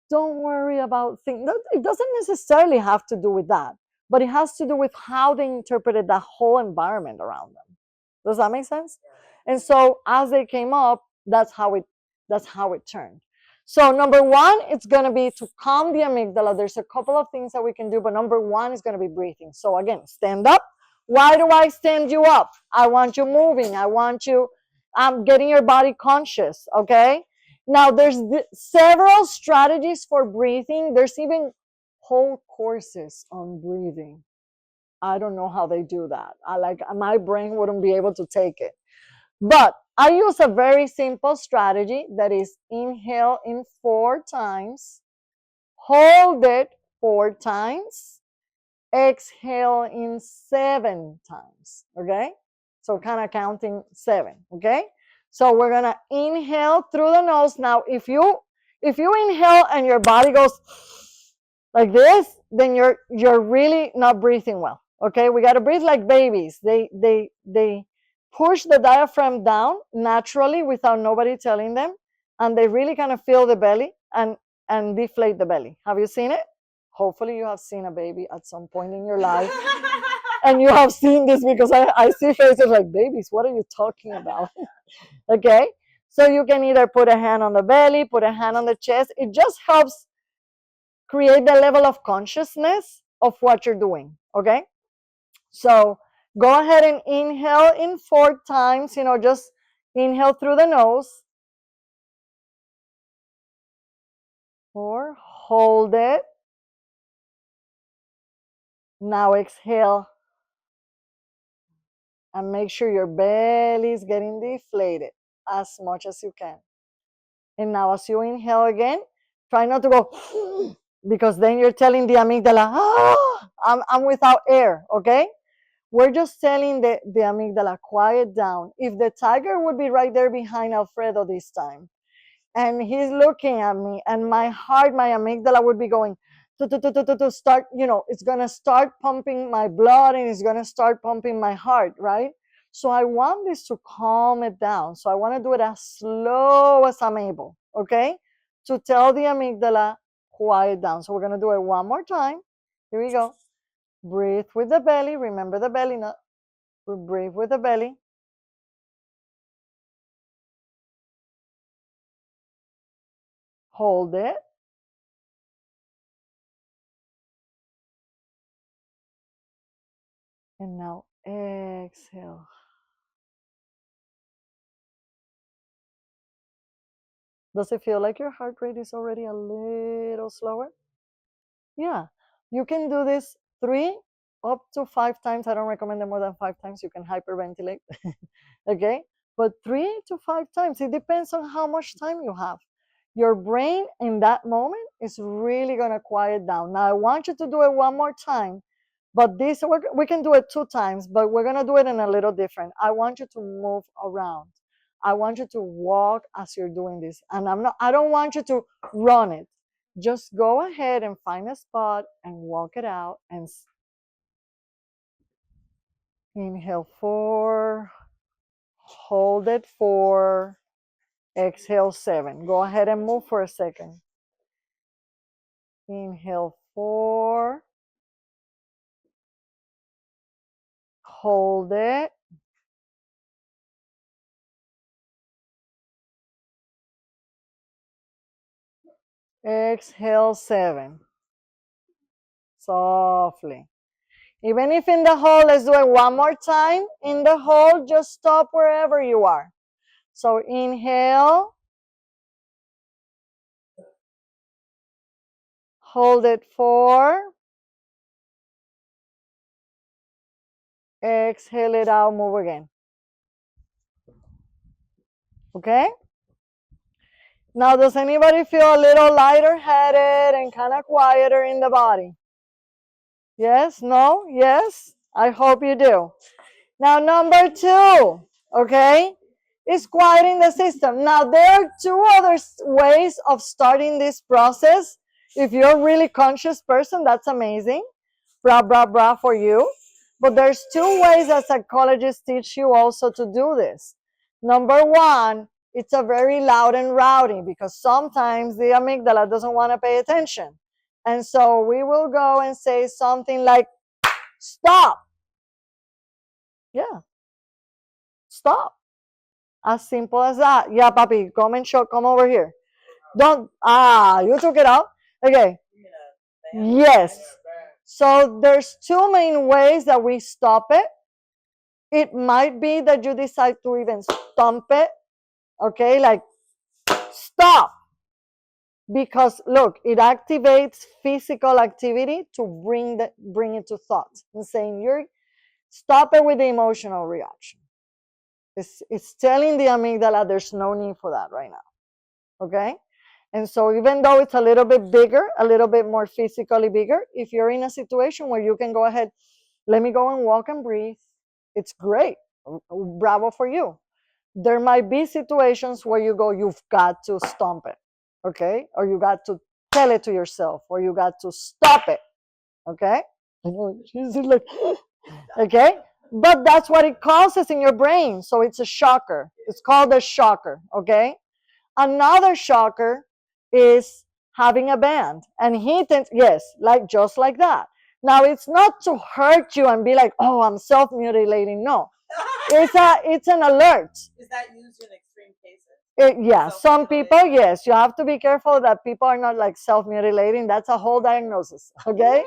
Speaker 1: don't worry about things. It doesn't necessarily have to do with that, but it has to do with how they interpreted the whole environment around them. Does that make sense? And so as they came up, that's how it turned. So number one, it's going to be to calm the amygdala. There's a couple of things that we can do, but number one is going to be breathing. So again, stand up. Why do I stand you up? I want you moving. I want you getting your body conscious, okay? Now, there's several strategies for breathing. There's even whole courses on breathing. I don't know how they do that. My brain wouldn't be able to take it. But I use a very simple strategy that is inhale in 4 times, hold it 4 times, exhale in 7 times, okay? So kind of counting 7, okay? So we're gonna inhale through the nose. Now, if you inhale and your body goes like this, then you're really not breathing well, okay? We gotta breathe like babies. They push the diaphragm down naturally without nobody telling them, and they really kind of fill the belly and deflate the belly. Have you seen it? Hopefully you have seen a baby at some point in your life. And you have seen this, because I see faces like, babies, what are you talking about? Okay, so you can either put a hand on the belly, put a hand on the chest. It just helps create the level of consciousness of what you're doing, okay? So go ahead and inhale in 4 times, just inhale through the nose. 4, hold it. Now exhale. And make sure your belly is getting deflated as much as you can. And now as you inhale again, try not to go, because then you're telling the amygdala, I'm without air, okay? We're just telling the amygdala, quiet down. If the tiger would be right there behind Alfredo this time, and he's looking at me, and my amygdala would be going, to start, it's going to start pumping my blood, and it's going to start pumping my heart, right? So I want this to calm it down. So I want to do it as slow as I'm able, okay? To tell the amygdala, quiet down. So we're going to do it one more time. Here we go. Breathe with the belly. Remember the belly, breathe with the belly. hold it, and now exhale. Does it feel like your heart rate is already a little slower? Yeah, you can do this 3 up to 5 times. I don't recommend it more than 5 times. You can hyperventilate. Okay, but 3 to 5 times. It depends on how much time you have. Your brain in that moment is really going to quiet down. Now, I want you to do it one more time, but this we can do it 2 times, but we're going to do it in a little different. I want you to move around. I want you to walk as you're doing this. And I don't want you to run it. Just go ahead and find a spot and walk it out and inhale 4, hold it 4, exhale 7. Go ahead and move for a second. Inhale 4, hold it, exhale 7. Softly. Even if in the hole, let's do it one more time. In the hole, just stop wherever you are. So inhale, hold it 4, exhale it out, move again. Okay? Now, does anybody feel a little lighter headed and kind of quieter in the body? Yes? No? Yes? I hope you do. Now, number 2, okay, is quieting the system. Now, there are 2 other ways of starting this process. If you're a really conscious person, that's amazing. Bra, bra, bra for you. But there's 2 ways that psychologists teach you also to do this. Number 1, it's a very loud and rowdy because sometimes the amygdala doesn't want to pay attention. And so we will go and say something like, stop. Yeah, stop. As simple as that. Yeah, papi, come and show, come over here. Don't, you took it out. Okay. Yes. So there's 2 main ways that we stop it. It might be that you decide to even stomp it. Okay, like stop. Because look, it activates physical activity to bring it to thought and saying stop it with the emotional reaction. It's telling the amygdala there's no need for that right now. Okay? And so even though it's a little bit bigger, a little bit more physically bigger, if you're in a situation where you can go ahead, let me go and walk and breathe, it's great. Bravo for you. There might be situations where you've got to stomp it, okay? Or you got to tell it to yourself, or you got to stop it, okay? I know, she's like, okay? But that's what it causes in your brain. So it's a shocker. It's called a shocker, okay? Another shocker is having a band. And he thinks, yes, like just like that. Now, it's not to hurt you and be like, oh, I'm self-mutilating. No, it's an alert.
Speaker 3: Is that used in extreme cases?
Speaker 1: Yeah, some people, yes. You have to be careful that people are not like self-mutilating. That's a whole diagnosis, okay?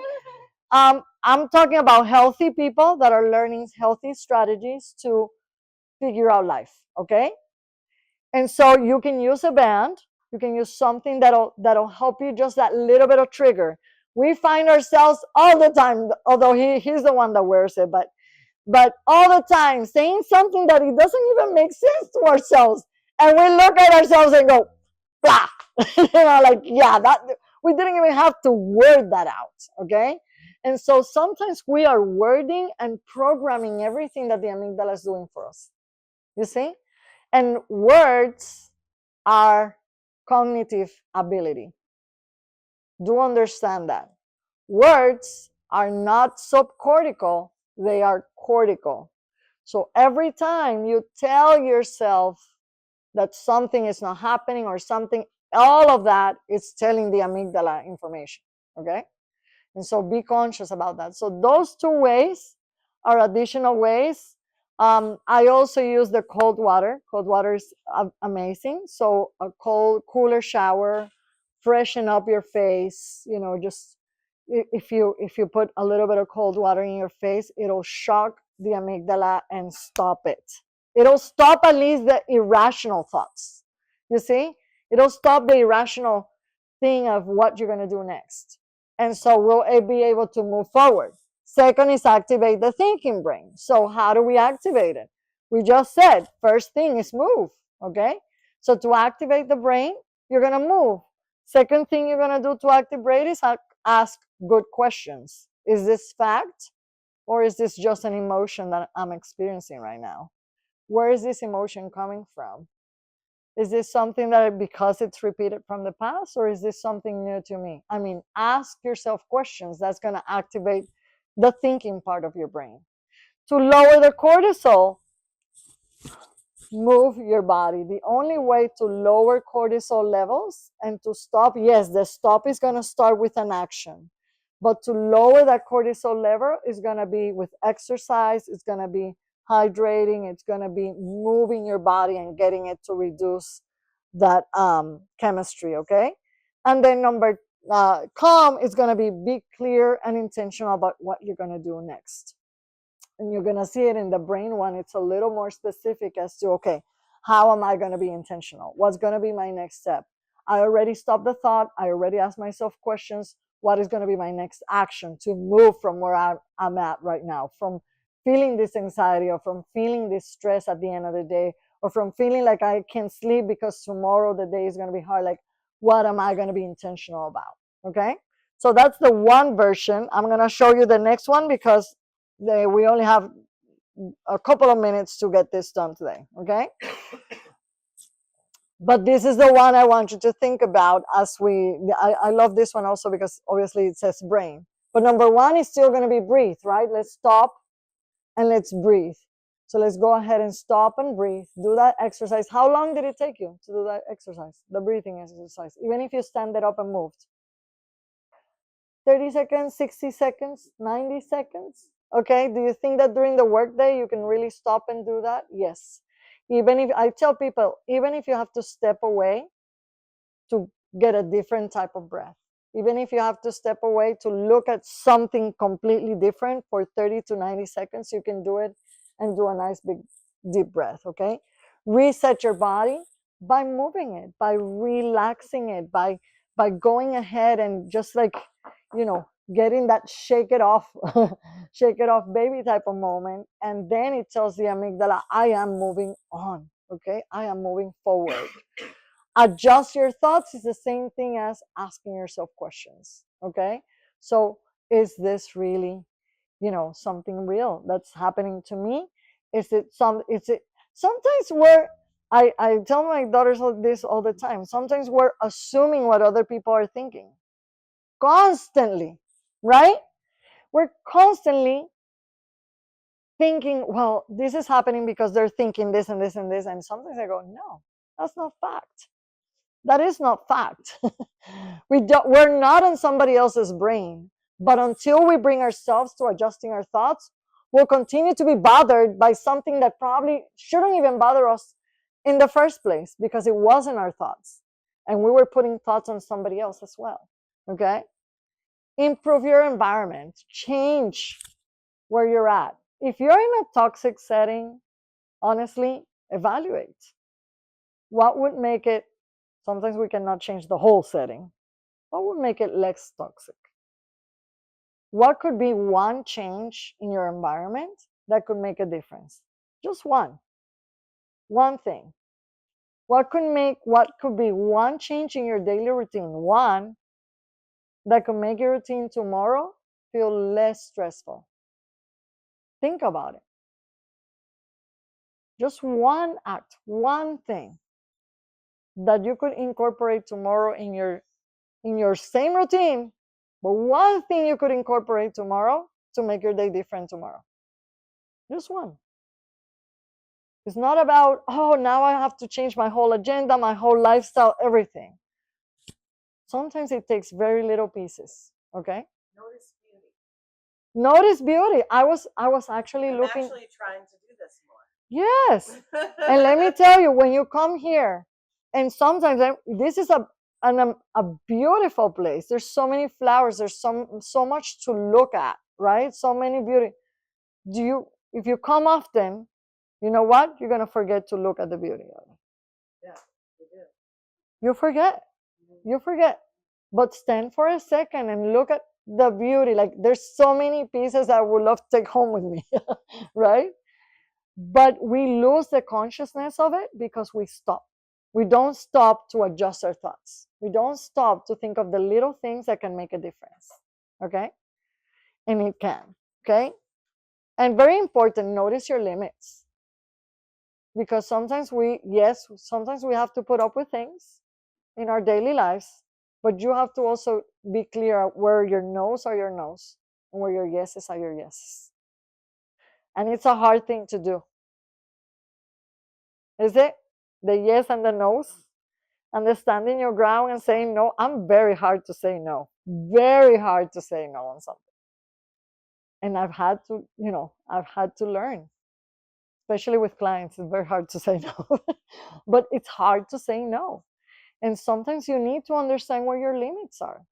Speaker 1: I'm talking about healthy people that are learning healthy strategies to figure out life, okay? And so you can use a band, you can use something that'll help you, just that little bit of trigger. We find ourselves all the time, although he's the one that wears it, but all the time saying something that it doesn't even make sense to ourselves. And we look at ourselves and go, blah. Like, yeah, that we didn't even have to word that out, okay? And so sometimes we are wording and programming everything that the amygdala is doing for us. You see? And words are cognitive ability. Do understand that. Words are not subcortical, they are cortical. So every time you tell yourself that something is not happening or something, all of that is telling the amygdala information, okay? And so be conscious about that. So those 2 ways are additional ways. I also use the cold water. Cold water is amazing. So a cooler shower freshen up your face, just if you put a little bit of cold water in your face, it'll shock the amygdala and stop it. It'll stop at least the irrational thoughts. You see? It'll stop the irrational thing of what you're going to do next. And so we'll be able to move forward. Second is activate the thinking brain. So how do we activate it? We just said first thing is move, okay? So to activate the brain, you're going to move. Second thing you're going to do to activate is ask good questions. Is this fact or is this just an emotion that I'm experiencing right now? Where is this emotion coming from? Is this something that because it's repeated from the past, or is this something new to me? I mean, ask yourself questions. That's going to activate the thinking part of your brain. To lower the cortisol, move your body. The only way to lower cortisol levels and to stop, yes, the stop is going to start with an action. But to lower that cortisol level is going to be with exercise, it's going to be hydrating, it's going to be moving your body and getting it to reduce that chemistry, okay? And then calm is going to be clear and intentional about what you're going to do next. And you're going to see it in the brain one. It's a little more specific as to, okay, how am I going to be intentional? What's going to be my next step? I already stopped the thought. I already asked myself questions. What is going to be my next action to move from where I'm at right now, from feeling this anxiety or from feeling this stress at the end of the day, or from feeling like I can't sleep because tomorrow the day is going to be hard. Like, what am I going to be intentional about? Okay. So that's the one version. I'm going to show you the next one because we only have a couple of minutes to get this done today. Okay. But this is the one I want you to think about as I love this one also because obviously it says brain. But number one is still going to be breathe, right? Let's stop and let's breathe. So let's go ahead and stop and breathe. Do that exercise. How long did it take you to do that exercise? The breathing exercise. Even if you stand it up and moved. 30 seconds, 60 seconds, 90 seconds. Okay, do you think that during the workday you can really stop and do that? Yes. Even if I tell people, even if you have to step away to get a different type of breath, even if you have to step away to look at something completely different for 30 to 90 seconds, you can do it and do a nice big deep breath, okay? Reset your body by moving it, by relaxing it, by going ahead and just like, getting that shake it off baby type of moment. And then it tells the amygdala, I am moving on, okay? I am moving forward. Adjust your thoughts is the same thing as asking yourself questions, okay? So is this really, something real that's happening to me? Is it sometimes I tell my daughters this all the time. Sometimes we're assuming what other people are thinking constantly, right? We're constantly thinking, well, this is happening because they're thinking this and this and this. And sometimes I go, no, that's not fact. That is not fact. We're not on somebody else's brain. But until we bring ourselves to adjusting our thoughts, we'll continue to be bothered by something that probably shouldn't even bother us in the first place because it wasn't our thoughts. And we were putting thoughts on somebody else as well. Okay? Improve your environment. Change where you're at. If you're in a toxic setting, honestly, evaluate. What would make it, sometimes we cannot change the whole setting. What would make it less toxic? What could be one change in your environment that could make a difference? Just one thing. What could be one change in your daily routine? One that could make your routine tomorrow feel less stressful. Think about it. Just one act, one thing that you could incorporate tomorrow in your same routine, but one thing you could incorporate tomorrow to make your day different tomorrow. Just one. It's not about, oh, now I have to change my whole agenda, my whole lifestyle, everything. Sometimes it takes very little pieces, okay?
Speaker 3: Notice beauty.
Speaker 1: Notice beauty. I was actually
Speaker 3: I'm
Speaker 1: looking.
Speaker 3: actually trying to do this more.
Speaker 1: Yes. And let me tell you, when you come here, and sometimes this is a beautiful place. There's so many flowers. There's so much to look at, right? So many beauty. If you come often, you know what? You're gonna forget to look at the beauty of it.
Speaker 3: Yeah, we do.
Speaker 1: You forget. You forget. But stand for a second and look at the beauty. Like there's so many pieces I would love to take home with me, right? But we lose the consciousness of it because we stop. We don't stop to adjust our thoughts. We don't stop to think of the little things that can make a difference. Okay? And it can. Okay? And very important, notice your limits. Because sometimes sometimes we have to put up with things in our daily lives, but you have to also be clear where your no's are your no's and where your yeses are your yeses. And it's a hard thing to do. Is it? The yes and the no's? And the standing your ground and saying no. I'm very hard to say no. Very hard to say no on something. And I've had to learn. Especially with clients, it's very hard to say no. But it's hard to say no. And sometimes you need to understand where your limits are,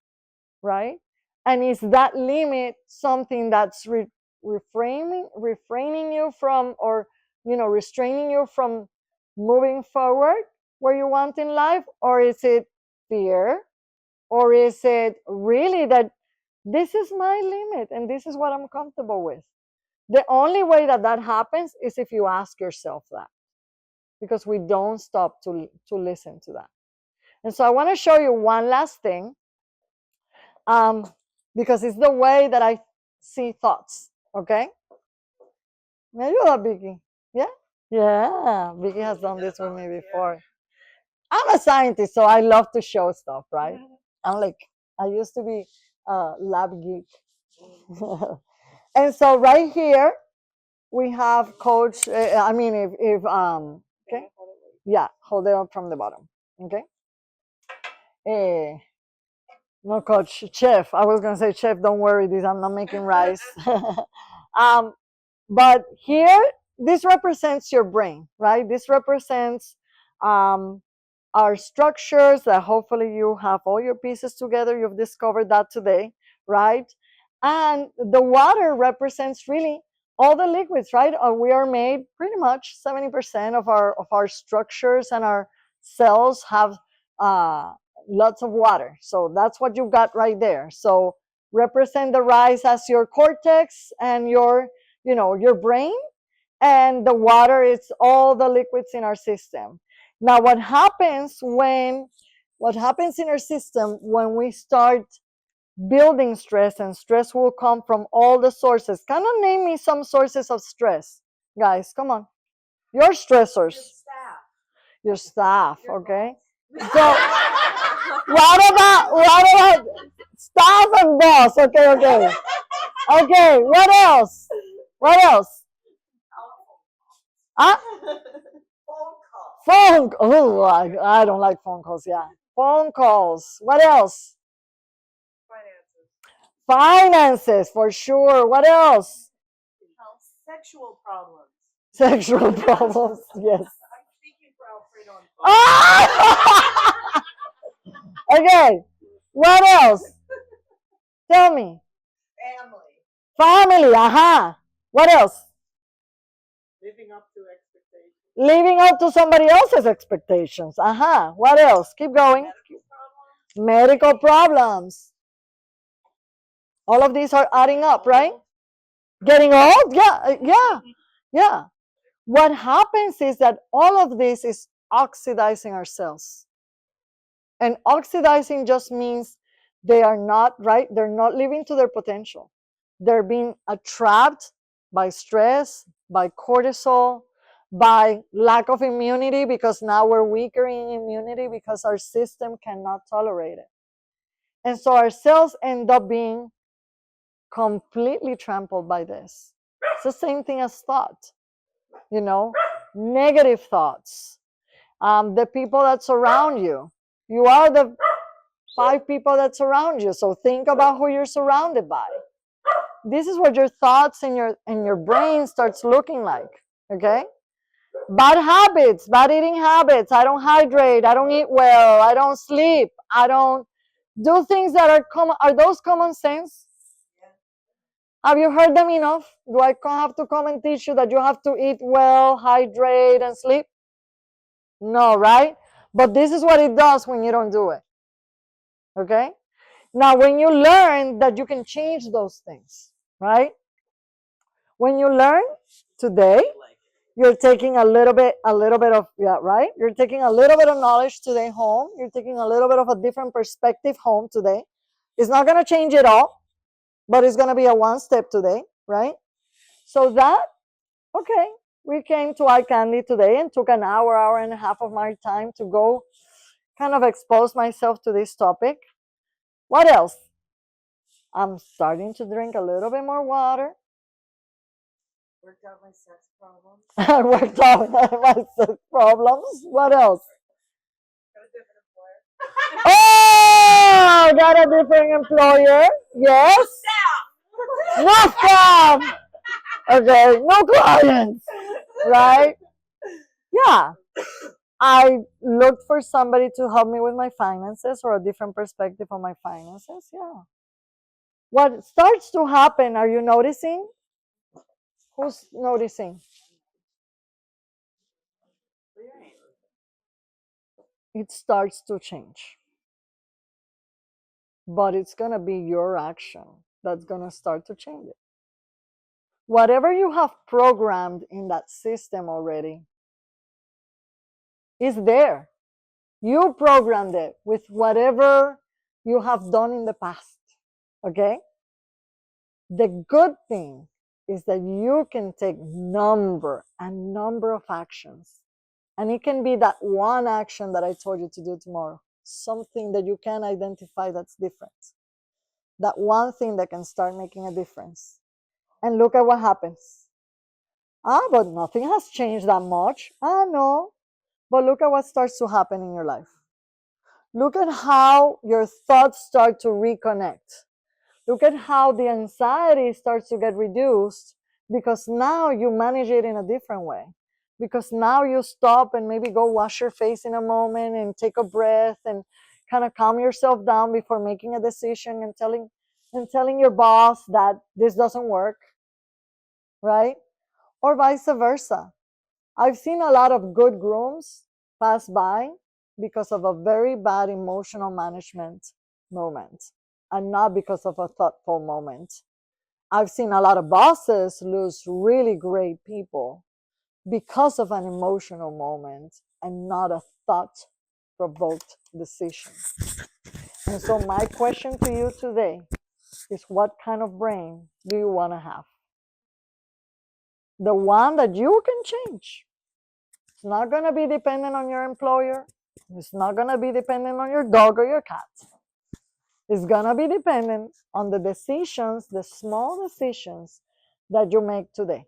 Speaker 1: right? And is that limit something that's refraining you from, or restraining you from moving forward where you want in life? Or is it fear? Or is it really that this is my limit and this is what I'm comfortable with? The only way that happens is if you ask yourself that, because we don't stop to listen to that. And so I want to show you one last thing, because it's the way that I see thoughts. Okay? Me ayuda, Vicky? Yeah? Yeah, Vicky has done this with me before. I'm a scientist, so I love to show stuff, right? I used to be a lab geek. And so right here, we have coach, if okay? Yeah, hold it up from the bottom, okay? No, coach, chef. I was gonna say chef. Don't worry, I'm not making rice. But here, this represents your brain, right? This represents our structures that hopefully you have all your pieces together. You've discovered that today, right? And the water represents really all the liquids, right? We are made pretty much 70% of our structures, and our cells have lots of water. So that's what you've got right there. So represent the rice as your cortex and your brain, and the water is all the liquids in our system. Now, what happens in our system when we start building stress, and stress will come from all the sources. Kind of name me some sources of stress, guys. Come on, your stressors. Your staff, okay? So what about staff and boss? Okay. Okay, what else? Phone. Oh, I don't like phone calls. Yeah, phone calls. What else? Finances, for sure. What else?
Speaker 3: Sexual problems.
Speaker 1: Sexual problems. Yes.
Speaker 3: I'm speaking for Alfredo on phone.
Speaker 1: Okay. What else? Tell me. Family. What else?
Speaker 2: Living up to expectations.
Speaker 1: Living up to somebody else's expectations. What else? Keep going. Medical problems. All of these are adding up, right? Getting old? Yeah. What happens is that all of this is oxidizing our cells. And oxidizing just means they are not, right? They're not living to their potential. They're being trapped by stress, by cortisol, by lack of immunity, because now we're weaker in immunity because our system cannot tolerate it. And so our cells end up being completely trampled by this. It's the same thing as thought, negative thoughts. The people that surround you. You are the 5 people that surround you. So think about who you're surrounded by. This is what your thoughts and your brain starts looking like. Okay? Bad habits, bad eating habits. I don't hydrate. I don't eat well. I don't sleep. I don't do things that are common. Are those common sense? Have you heard them enough? Do I have to come and teach you that you have to eat well, hydrate, and sleep? No, right? But this is what it does when you don't do it. Okay? Now, when you learn that you can change those things, right? When you learn today, you're taking a little bit of, yeah, right? You're taking a little bit of knowledge today home. You're taking a little bit of a different perspective home today. It's not going to change it all, but it's going to be a one step today, right? So that, okay, we came to eye candy today and took an hour and a half of my time to go kind of expose myself to this topic. What else? I'm starting to drink a little bit more water.
Speaker 3: Worked out my sex problems.
Speaker 1: I worked out my sex problems. What else?
Speaker 2: Got a different employer.
Speaker 1: Oh, got a different employer. Yes. No staff. Okay, no clients. Right? Yeah. I looked for somebody to help me with my finances or a different perspective on my finances. Yeah. What starts to happen, are you noticing? Who's noticing? It starts to change. But it's going to be your action that's going to start to change it. Whatever you have programmed in that system already is there. You programmed it with whatever you have done in the past. Okay? The good thing is that you can take a number of actions. And it can be that one action that I told you to do tomorrow, something that you can identify that's different. That one thing that can start making a difference. And look at what happens. But nothing has changed that much. No. But look at what starts to happen in your life. Look at how your thoughts start to reconnect. Look at how the anxiety starts to get reduced because now you manage it in a different way. Because now you stop and maybe go wash your face in a moment and take a breath and kind of calm yourself down before making a decision and telling your boss that this doesn't work, right? Or vice versa. I've seen a lot of good grooms pass by because of a very bad emotional management moment and not because of a thoughtful moment. I've seen a lot of bosses lose really great people because of an emotional moment and not a thought provoked decision. And so, my question to you today is what kind of brain do you want to have? The one that you can change. It's not going to be dependent on your employer. It's not going to be dependent on your dog or your cat. It's going to be dependent on the decisions, the small decisions that you make today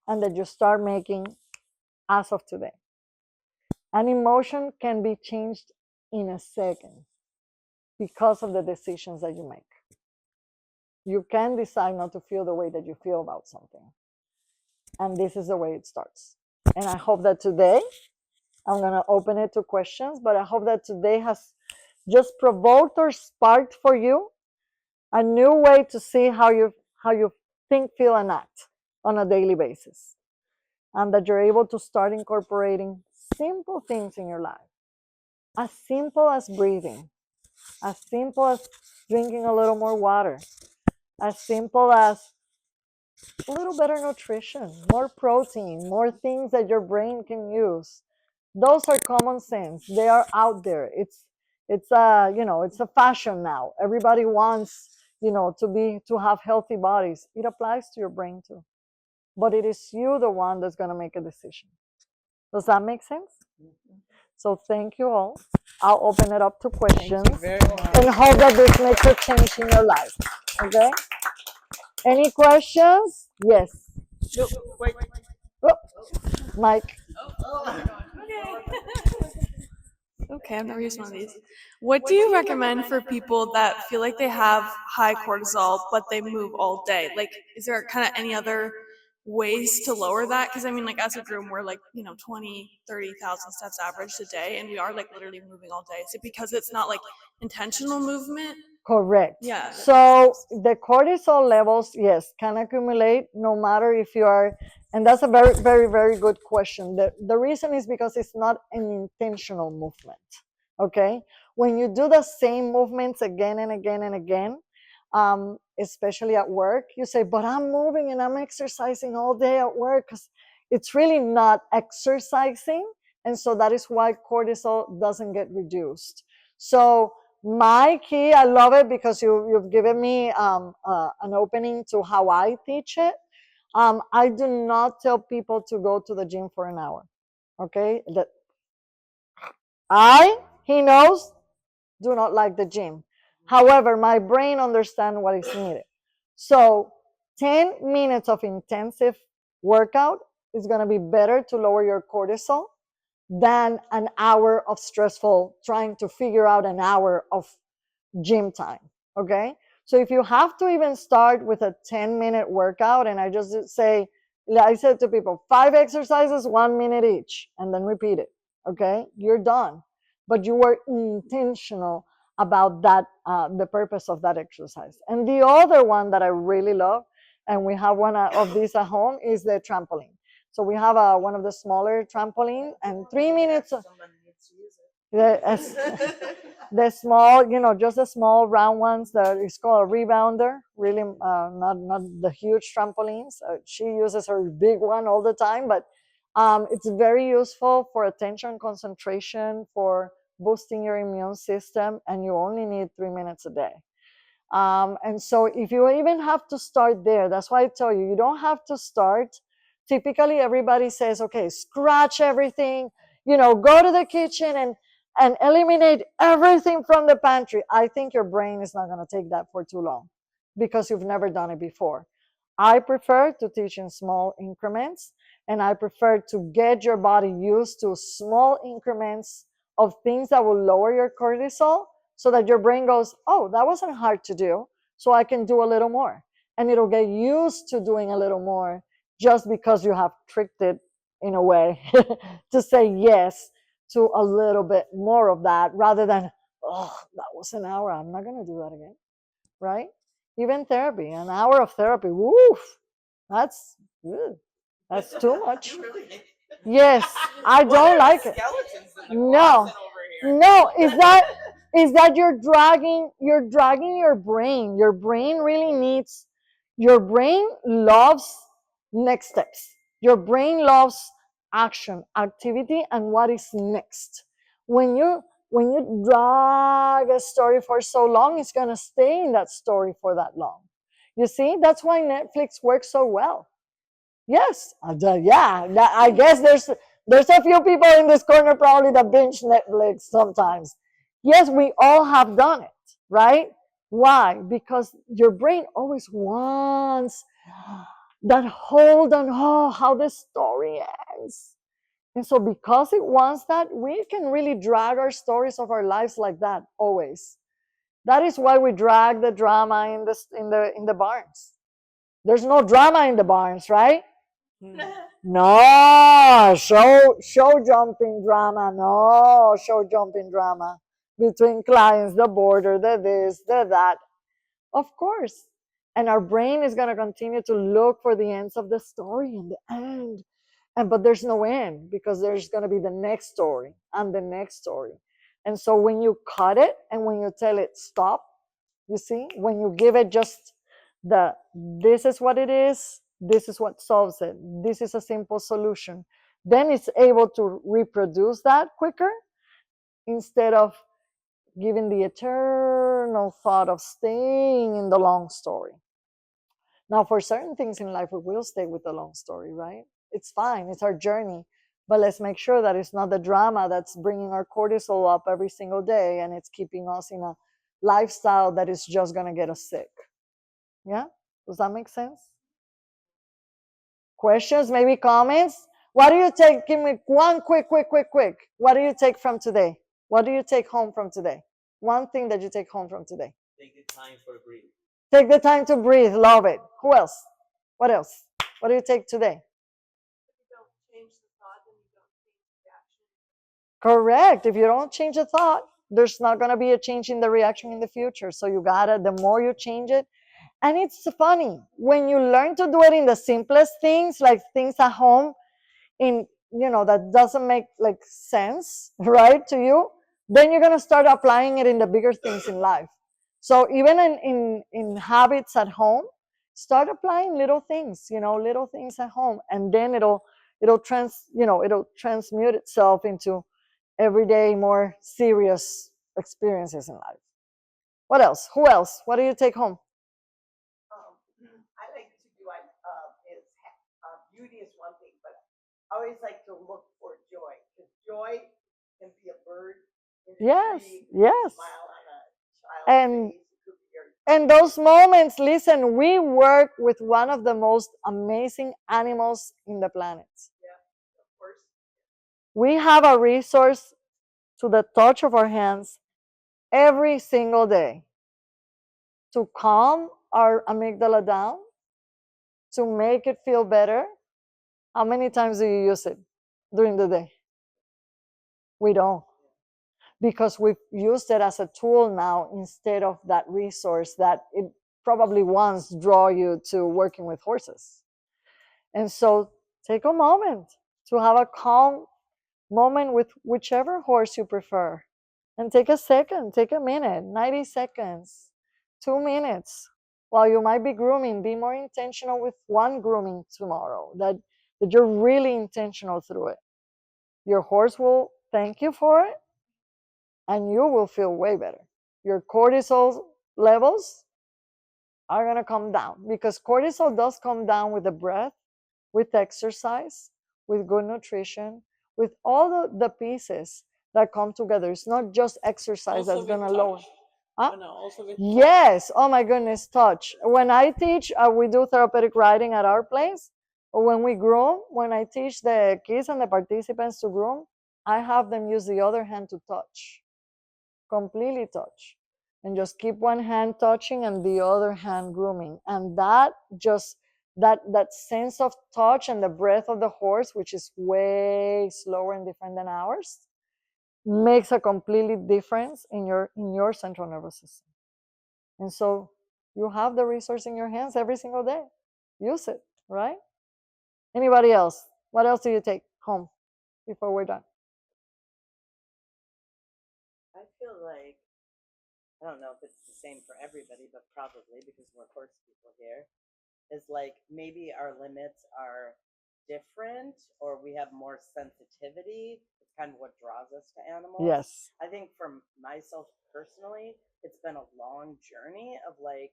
Speaker 1: and that you start making as of today. An emotion can be changed in a second because of the decisions that you make. You can decide not to feel the way that you feel about something. And this is the way it starts. And I hope that today, I'm going to open it to questions, but I hope that today has just provoked or sparked for you a new way to see how you think, feel, and act on a daily basis. And that you're able to start incorporating simple things in your life. As simple as breathing, as simple as drinking a little more water, as simple as a little better nutrition, more protein, more things that your brain can use. Those are common sense. They are out there. It's a fashion now. Everybody wants, to have healthy bodies. It applies to your brain too. But it is you the one that's going to make a decision. Does that make sense? So thank you all. I'll open it up to questions and hope that this makes a change in your life. Okay? Any questions? Yes.
Speaker 2: No, wait.
Speaker 1: Oh, Mike.
Speaker 4: Okay, I've never used one of these. What do you recommend for people that feel like they have high cortisol, but they move all day? Like, is there kind of any other ways to lower that? Because I mean, like, as a groom, we're like, 20, 30,000 steps average a day, and we are like literally moving all day. Is it because it's not like intentional movement.
Speaker 1: Correct.
Speaker 4: Yeah, that
Speaker 1: So
Speaker 4: makes sense.
Speaker 1: the cortisol levels, yes, can accumulate no matter if you are, and that's a very, very, very good question. The reason is because it's not an intentional movement. Okay. When you do the same movements again and again and again, especially at work, you say, but I'm moving and I'm exercising all day at work, because it's really not exercising. And so that is why cortisol doesn't get reduced. So my key, I love it because you've given me an opening to how I teach it. I do not tell people to go to the gym for an hour. Okay, that he knows, do not like the gym. However, my brain understands what is needed. So 10 minutes of intensive workout is going to be better to lower your cortisol than an hour of stressful trying to figure out an hour of gym time. Okay. So if you have to even start with a 10-minute workout, and I just say, I said to people, 5 exercises, 1 minute each, and then repeat it. Okay. You're done. But you were intentional about that, the purpose of that exercise. And the other one that I really love, and we have one of these at home, is the trampoline. So we have one of the smaller trampoline, and 3 minutes.
Speaker 3: Someone needs to use it.
Speaker 1: The small, just the small round ones that is called a rebounder. Really, not the huge trampolines. She uses her big one all the time, but it's very useful for attention concentration, for boosting your immune system, and you only need 3 minutes a day. And so if you even have to start there, that's why I tell you, you don't have to start. Typically, everybody says, okay, scratch everything, go to the kitchen and eliminate everything from the pantry. I think your brain is not going to take that for too long because you've never done it before. I prefer to teach in small increments, and I prefer to get your body used to small increments of things that will lower your cortisol, so that your brain goes, oh, that wasn't hard to do, so I can do a little more. And it'll get used to doing a little more just because you have tricked it in a way to say yes to a little bit more of that, rather than, oh, that was an hour, I'm not going to do that again, right? Even therapy, an hour of therapy, woof, that's that's too much. Yes, I don't like it. No, no, is that you're dragging your brain. Your brain really needs, your brain loves next steps. Your brain loves action, activity, and what is next. When you drag a story for so long, it's gonna stay in that story for that long. You see, that's why Netflix works so well. Yes, yeah. I guess there's a few people in this corner probably that binge Netflix sometimes. Yes, we all have done it, right? Why? Because your brain always wants that hold on, oh, how the story ends. And so because it wants that, we can really drag our stories of our lives like that always. That is why we drag the drama in the barns. There's no drama in the barns, right? No, show jumping drama. No, show jumping drama between clients, the border, the this, the that. Of course. And our brain is going to continue to look for the ends of the story and the end. But there's no end, because there's going to be the next story and the next story. And so when you cut it and when you tell it stop, you see, when you give it just this is what it is, this is what solves it, this is a simple solution, then it's able to reproduce that quicker, instead of giving the eternal thought of staying in the long story. Now, for certain things in life, we will stay with the long story, right? It's fine, it's our journey. But let's make sure that it's not the drama that's bringing our cortisol up every single day, and it's keeping us in a lifestyle that is just going to get us sick. Yeah? Does that make sense? Questions, maybe comments? What do you take? Give me one quick. What do you take from today? What do you take home from today? One thing that you take home from today.
Speaker 5: Take the time for breathing.
Speaker 1: Take the time to breathe. Love it. Who else? What else? What do you take today?
Speaker 2: If you don't change the thought, then you don't change the action.
Speaker 1: Correct. If you don't change the thought, there's not going to be a change in the reaction in the future. So you gotta, the more you change it. And it's funny when you learn to do it in the simplest things, like things at home, in, that doesn't make like sense, right, to you, then you're going to start applying it in the bigger things in life. So even in habits at home, start applying little things, little things at home, and then it'll transmute itself into everyday more serious experiences in life. What else? Who else? What do you take home?
Speaker 2: I like to do is beauty is one thing, but I always like to look for joy, because joy can be a bird in a
Speaker 1: Yes,
Speaker 2: tree,
Speaker 1: yes.
Speaker 2: smile on a child's
Speaker 1: And
Speaker 2: face. It could be your
Speaker 1: and those moments, listen, we work with one of the most amazing animals in the planet.
Speaker 2: of course.
Speaker 1: We have a resource to the touch of our hands every single day to calm our amygdala down, to make it feel better. How many times do you use it during the day? We don't, because we've used it as a tool now instead of that resource that it probably once draw you to working with horses. And so take a moment to have a calm moment with whichever horse you prefer. And take a second, take a minute, 90 seconds, 2 minutes. While you might be grooming, be more intentional with one grooming tomorrow, that you're really intentional through it. Your horse will thank you for it, and you will feel way better. Your cortisol levels are going to come down, because cortisol does come down with the breath, with exercise, with good nutrition, with all the pieces that come together. It's not just exercise
Speaker 2: Also
Speaker 1: that's going to
Speaker 2: with
Speaker 1: lower.
Speaker 2: touch.
Speaker 1: Huh?
Speaker 2: Oh, no, also with
Speaker 1: Yes. Oh my goodness, touch. When I teach, we do therapeutic riding at our place. Or when we groom, when I teach the kids and the participants to groom, I have them use the other hand to touch, completely touch, and just keep one hand touching and the other hand grooming. And that just that sense of touch and the breath of the horse, which is way slower and different than ours, makes a completely difference in your central nervous system. And so you have the resource in your hands every single day. Use it, right? Anybody else? What else do you take home before we're done?
Speaker 3: I feel like, I don't know if it's the same for everybody, but probably because we're horse people here, is like maybe our limits are different, or we have more sensitivity. It's kind of what draws us to animals.
Speaker 1: Yes.
Speaker 3: I think for myself personally, it's been a long journey of like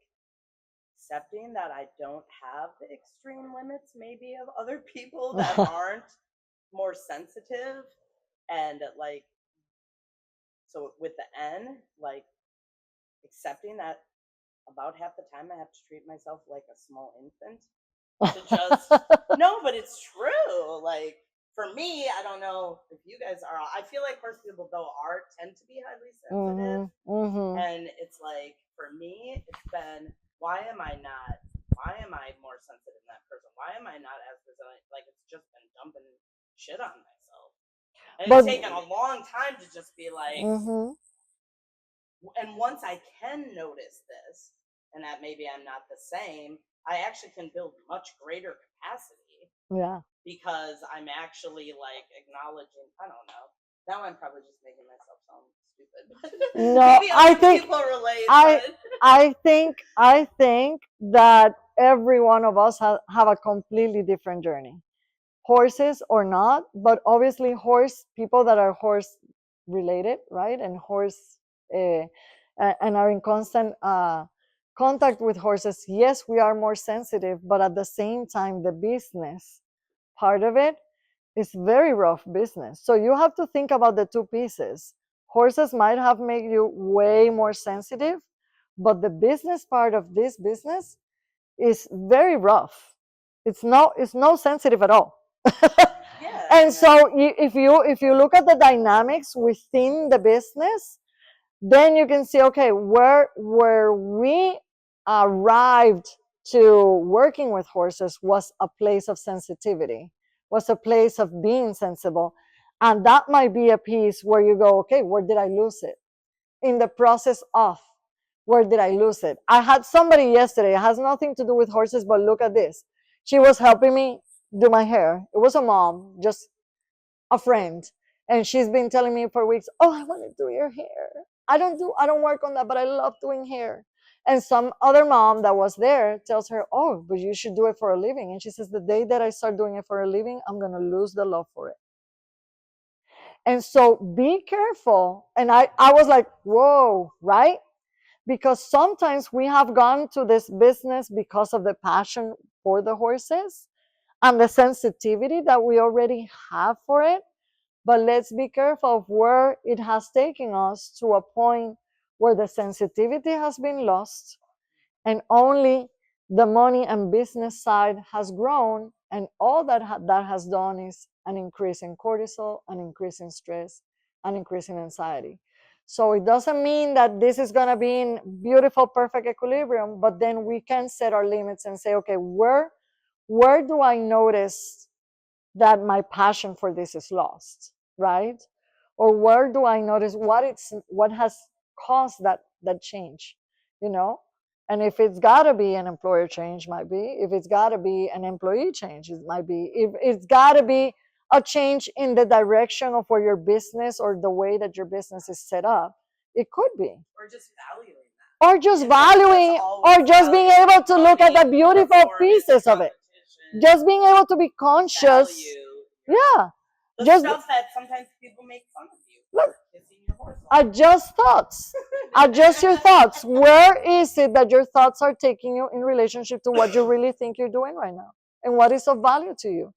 Speaker 3: accepting that I don't have the extreme limits maybe of other people that aren't more sensitive. And like, so with the N, like accepting that about half the time I have to treat myself like a small infant to just no, but it's true. Like for me, I don't know if you guys are. I feel like horse people though tend to be highly sensitive, and it's like for me, it's been why am I not? Why am I more sensitive than that person? Why am I not as resilient? Like it's just been dumping shit on myself, and it's taken a long time to just be like. And once I can notice this, and that maybe I'm not the same, I actually can build much greater capacity.
Speaker 1: Yeah.
Speaker 3: Because I'm actually like acknowledging. I don't know. Now I'm probably just making myself sound stupid.
Speaker 1: No,
Speaker 3: maybe
Speaker 1: I
Speaker 3: other
Speaker 1: think
Speaker 3: people relate.
Speaker 1: I think that every one of us have a completely different journey, horses or not, but obviously horse people that are horse related, right, and horse uh, and are in constant contact with horses. Yes, we are more sensitive, but at the same time, the business part of it is very rough business. So you have to think about the two pieces. Horses might have made you way more sensitive, but the business part of this business is very rough. It's no sensitive at all.
Speaker 3: Yeah.
Speaker 1: And so if you look at the dynamics within the business, then you can see, okay, where we arrived to working with horses was a place of sensitivity, was a place of being sensible. And that might be a piece where you go, okay, where did I lose it? in the process of where did I lose it. I had somebody yesterday, it has nothing to do with horses, but look at this. She was helping me do my hair. It was a mom, just a friend, and she's been telling me for weeks, oh, I want to do your hair. I don't work on that, but I love doing hair. And some other mom that was there tells her, oh, but you should do it for a living. And she says, the day that I start doing it for a living, I'm going to lose the love for it. And so be careful. And I was like, whoa, right? Because sometimes we have gone to this business because of the passion for the horses and the sensitivity that we already have for it. But let's be careful of where it has taken us to a point where the sensitivity has been lost and only the money and business side has grown, and all that has done is an increase in cortisol, an increase in stress, an increase in anxiety. So it doesn't mean that this is going to be in beautiful, perfect equilibrium, but then we can set our limits and say, okay, where do I notice that my passion for this is lost, right? Or where do I notice what has caused that change, you know? And if it's got to be an employer change, might be. If it's got to be an employee change, it might be. If it's got to be a change in the direction of where your business or the way that your business is set up, it could be.
Speaker 3: Or just valuing that.
Speaker 1: Or just valuing, or just being able to look at the beautiful pieces of it. Just being able to be conscious. Yeah.
Speaker 3: The
Speaker 1: just
Speaker 3: stuff that sometimes people make fun of you.
Speaker 1: Look,
Speaker 3: Kissing your horse.
Speaker 1: adjust thoughts. Adjust your thoughts. Where is it that your thoughts are taking you in relationship to what you really think you're doing right now? And what is of value to you?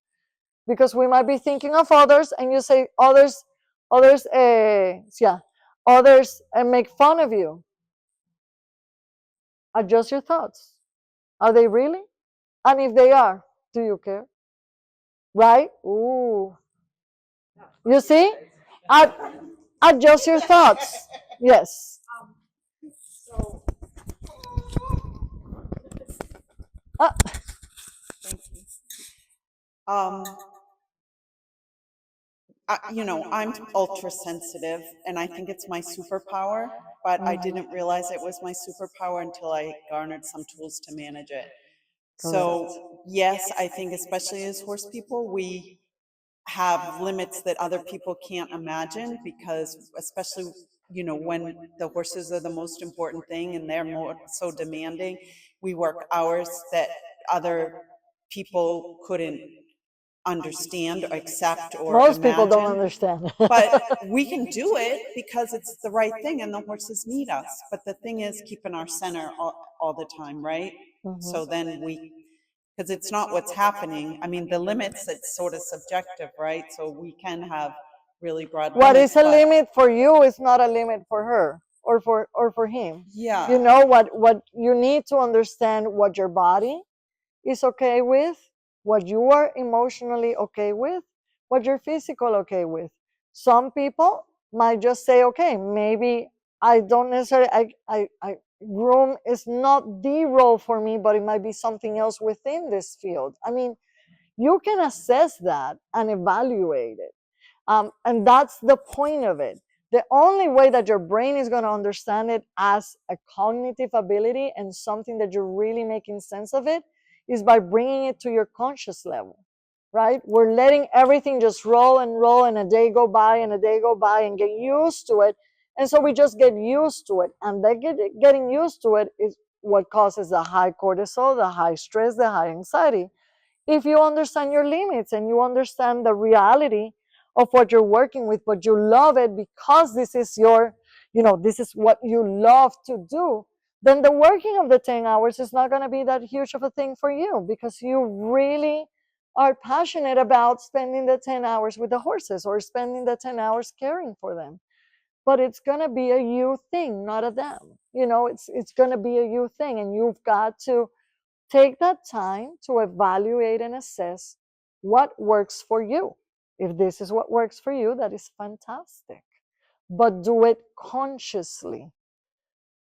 Speaker 1: Because we might be thinking of others, and you say others make fun of you. Adjust your thoughts. Are they really? And if they are, do you care? Right? Ooh. You see? Adjust your thoughts. Yes.
Speaker 2: So,
Speaker 1: Uh,
Speaker 5: Thank you. I'm ultra sensitive, and I think it's my superpower, but I didn't realize it was my superpower until I garnered some tools to manage it. So, yes, I think especially as horse people, we have limits that other people can't imagine, because especially, when the horses are the most important thing and they're more so demanding, we work hours that other people couldn't understand or accept or
Speaker 1: Most people don't
Speaker 5: imagine.
Speaker 1: understand.
Speaker 5: But we can do it because it's the right thing and the horses need us. But the thing is keeping our center all the time, right? So then because it's not what's happening. I mean, the limits, it's sort of subjective, right? So we can have really broad
Speaker 1: What
Speaker 5: limits.
Speaker 1: is a limit for you is not a limit for her or for him.
Speaker 5: Yeah.
Speaker 1: You know what you need to understand, what your body is okay with, what you are emotionally okay with, what you're physical okay with. Some people might just say, okay, maybe I don't necessarily I groom is not the role for me, but it might be something else within this field. I mean, you can assess that and evaluate it. And that's the point of it. The only way that your brain is going to understand it as a cognitive ability and something that you're really making sense of it is by bringing it to your conscious level, right? We're letting everything just roll, and a day go by and a day go by and get used to it. And so we just get used to it. And that getting used to it is what causes the high cortisol, the high stress, the high anxiety. If you understand your limits and you understand the reality of what you're working with, but you love it because this is this is what you love to do, then the working of the 10 hours is not going to be that huge of a thing for you, because you really are passionate about spending the 10 hours with the horses or spending the 10 hours caring for them. But it's going to be a you thing, not a them. It's going to be a you thing, and you've got to take that time to evaluate and assess what works for you. If this is what works for you, that is fantastic. But do it consciously,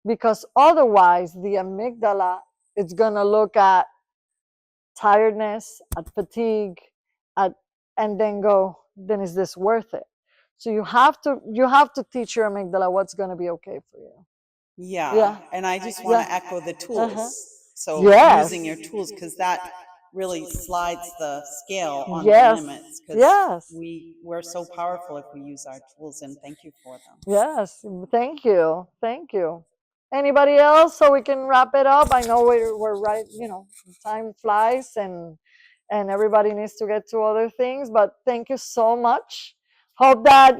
Speaker 1: because otherwise the amygdala is going to look at tiredness, at fatigue, and then go, then is this worth it? So you have to teach your amygdala what's going to be okay for you.
Speaker 5: Yeah.
Speaker 1: Yeah.
Speaker 5: And I just want to
Speaker 1: Yeah.
Speaker 5: echo the
Speaker 1: Uh-huh.
Speaker 5: tools. So
Speaker 1: Yes.
Speaker 5: using your tools, because that really slides the scale on the
Speaker 1: Yes.
Speaker 5: limits, because
Speaker 1: Yes.
Speaker 5: we're so powerful if we use our tools, and thank you for them.
Speaker 1: Yes. Thank you. Thank you. Anybody else, so we can wrap it up? I know we're right, time flies, and everybody needs to get to other things, but thank you so much. Hope that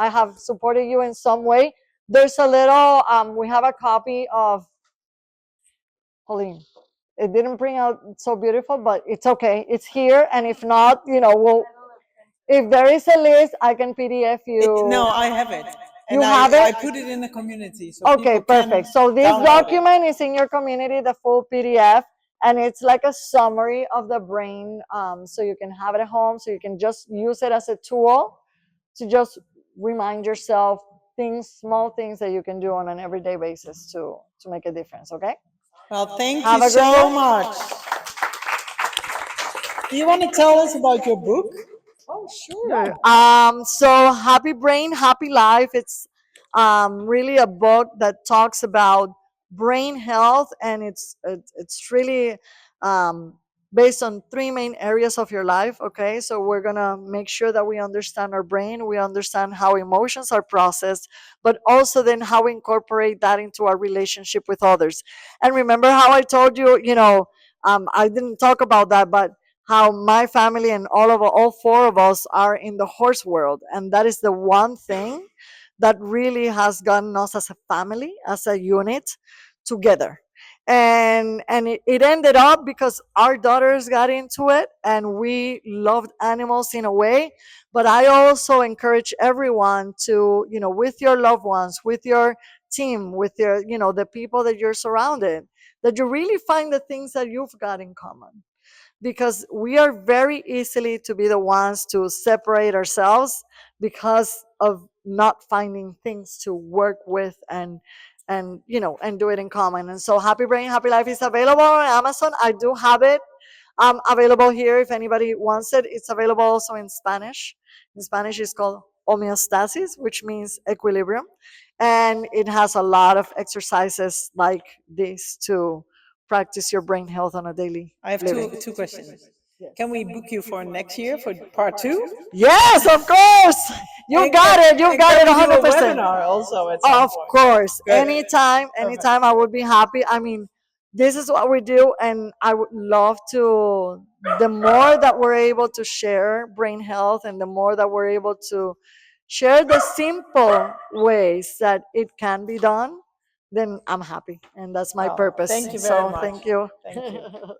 Speaker 1: I have supported you in some way. There's a little we have a copy of Pauline. It didn't bring out so beautiful, but it's okay. It's here, and if not, we'll. If there is a list, I can PDF you.
Speaker 5: No, I have it.
Speaker 1: You
Speaker 5: And
Speaker 1: have
Speaker 5: I
Speaker 1: it?
Speaker 5: put it in the community, so
Speaker 1: Okay,
Speaker 5: people can
Speaker 1: perfect. So this
Speaker 5: download it.
Speaker 1: document is in your community, the full PDF, and it's like a summary of the brain. So you can have it at home, so you can just use it as a tool to just remind yourself small things that you can do on an everyday basis to make a difference. Okay.
Speaker 5: Well, thank
Speaker 1: Have
Speaker 5: you
Speaker 1: a great
Speaker 5: so
Speaker 1: day.
Speaker 5: much. Do you want to tell us about your book?
Speaker 1: Oh, sure. So Happy Brain, Happy Life. It's really a book that talks about brain health, and it's really um, based on three main areas of your life. Okay, so we're gonna make sure that we understand our brain, we understand how emotions are processed, but also then how we incorporate that into our relationship with others. And remember how I told you, I didn't talk about that, but how my family and all four of us are in the horse world, and that is the one thing that really has gotten us as a family, as a unit, together. And it ended up because our daughters got into it, and we loved animals in a way. But I also encourage everyone to, with your loved ones, with your team, with your, the people that you're surrounded, that you really find the things that you've got in common, because we are very easily to be the ones to separate ourselves because of not finding things to work with, and do it in common. And so Happy Brain, Happy Life is available on Amazon. I do have it available here if anybody wants it. It's available also in Spanish. In Spanish, it's called homeostasis, which means equilibrium, and it has a lot of exercises like this to practice your brain health on a daily
Speaker 5: I have
Speaker 1: living.
Speaker 5: two questions. Can we book you for next year for part 2?
Speaker 1: Yes, of course. You got it. You got it
Speaker 5: Can we do a
Speaker 1: 100%.
Speaker 5: webinar also at some
Speaker 1: Of
Speaker 5: point?
Speaker 1: course.
Speaker 5: Good.
Speaker 1: Anytime I would be happy. I mean, this is what we do, and I would love to, the more that we're able to share brain health, and the more that we're able to share the simple ways that it can be done, then I'm happy. And that's my
Speaker 5: Well,
Speaker 1: purpose.
Speaker 5: thank you very much.
Speaker 1: Thank you.
Speaker 5: Thank you.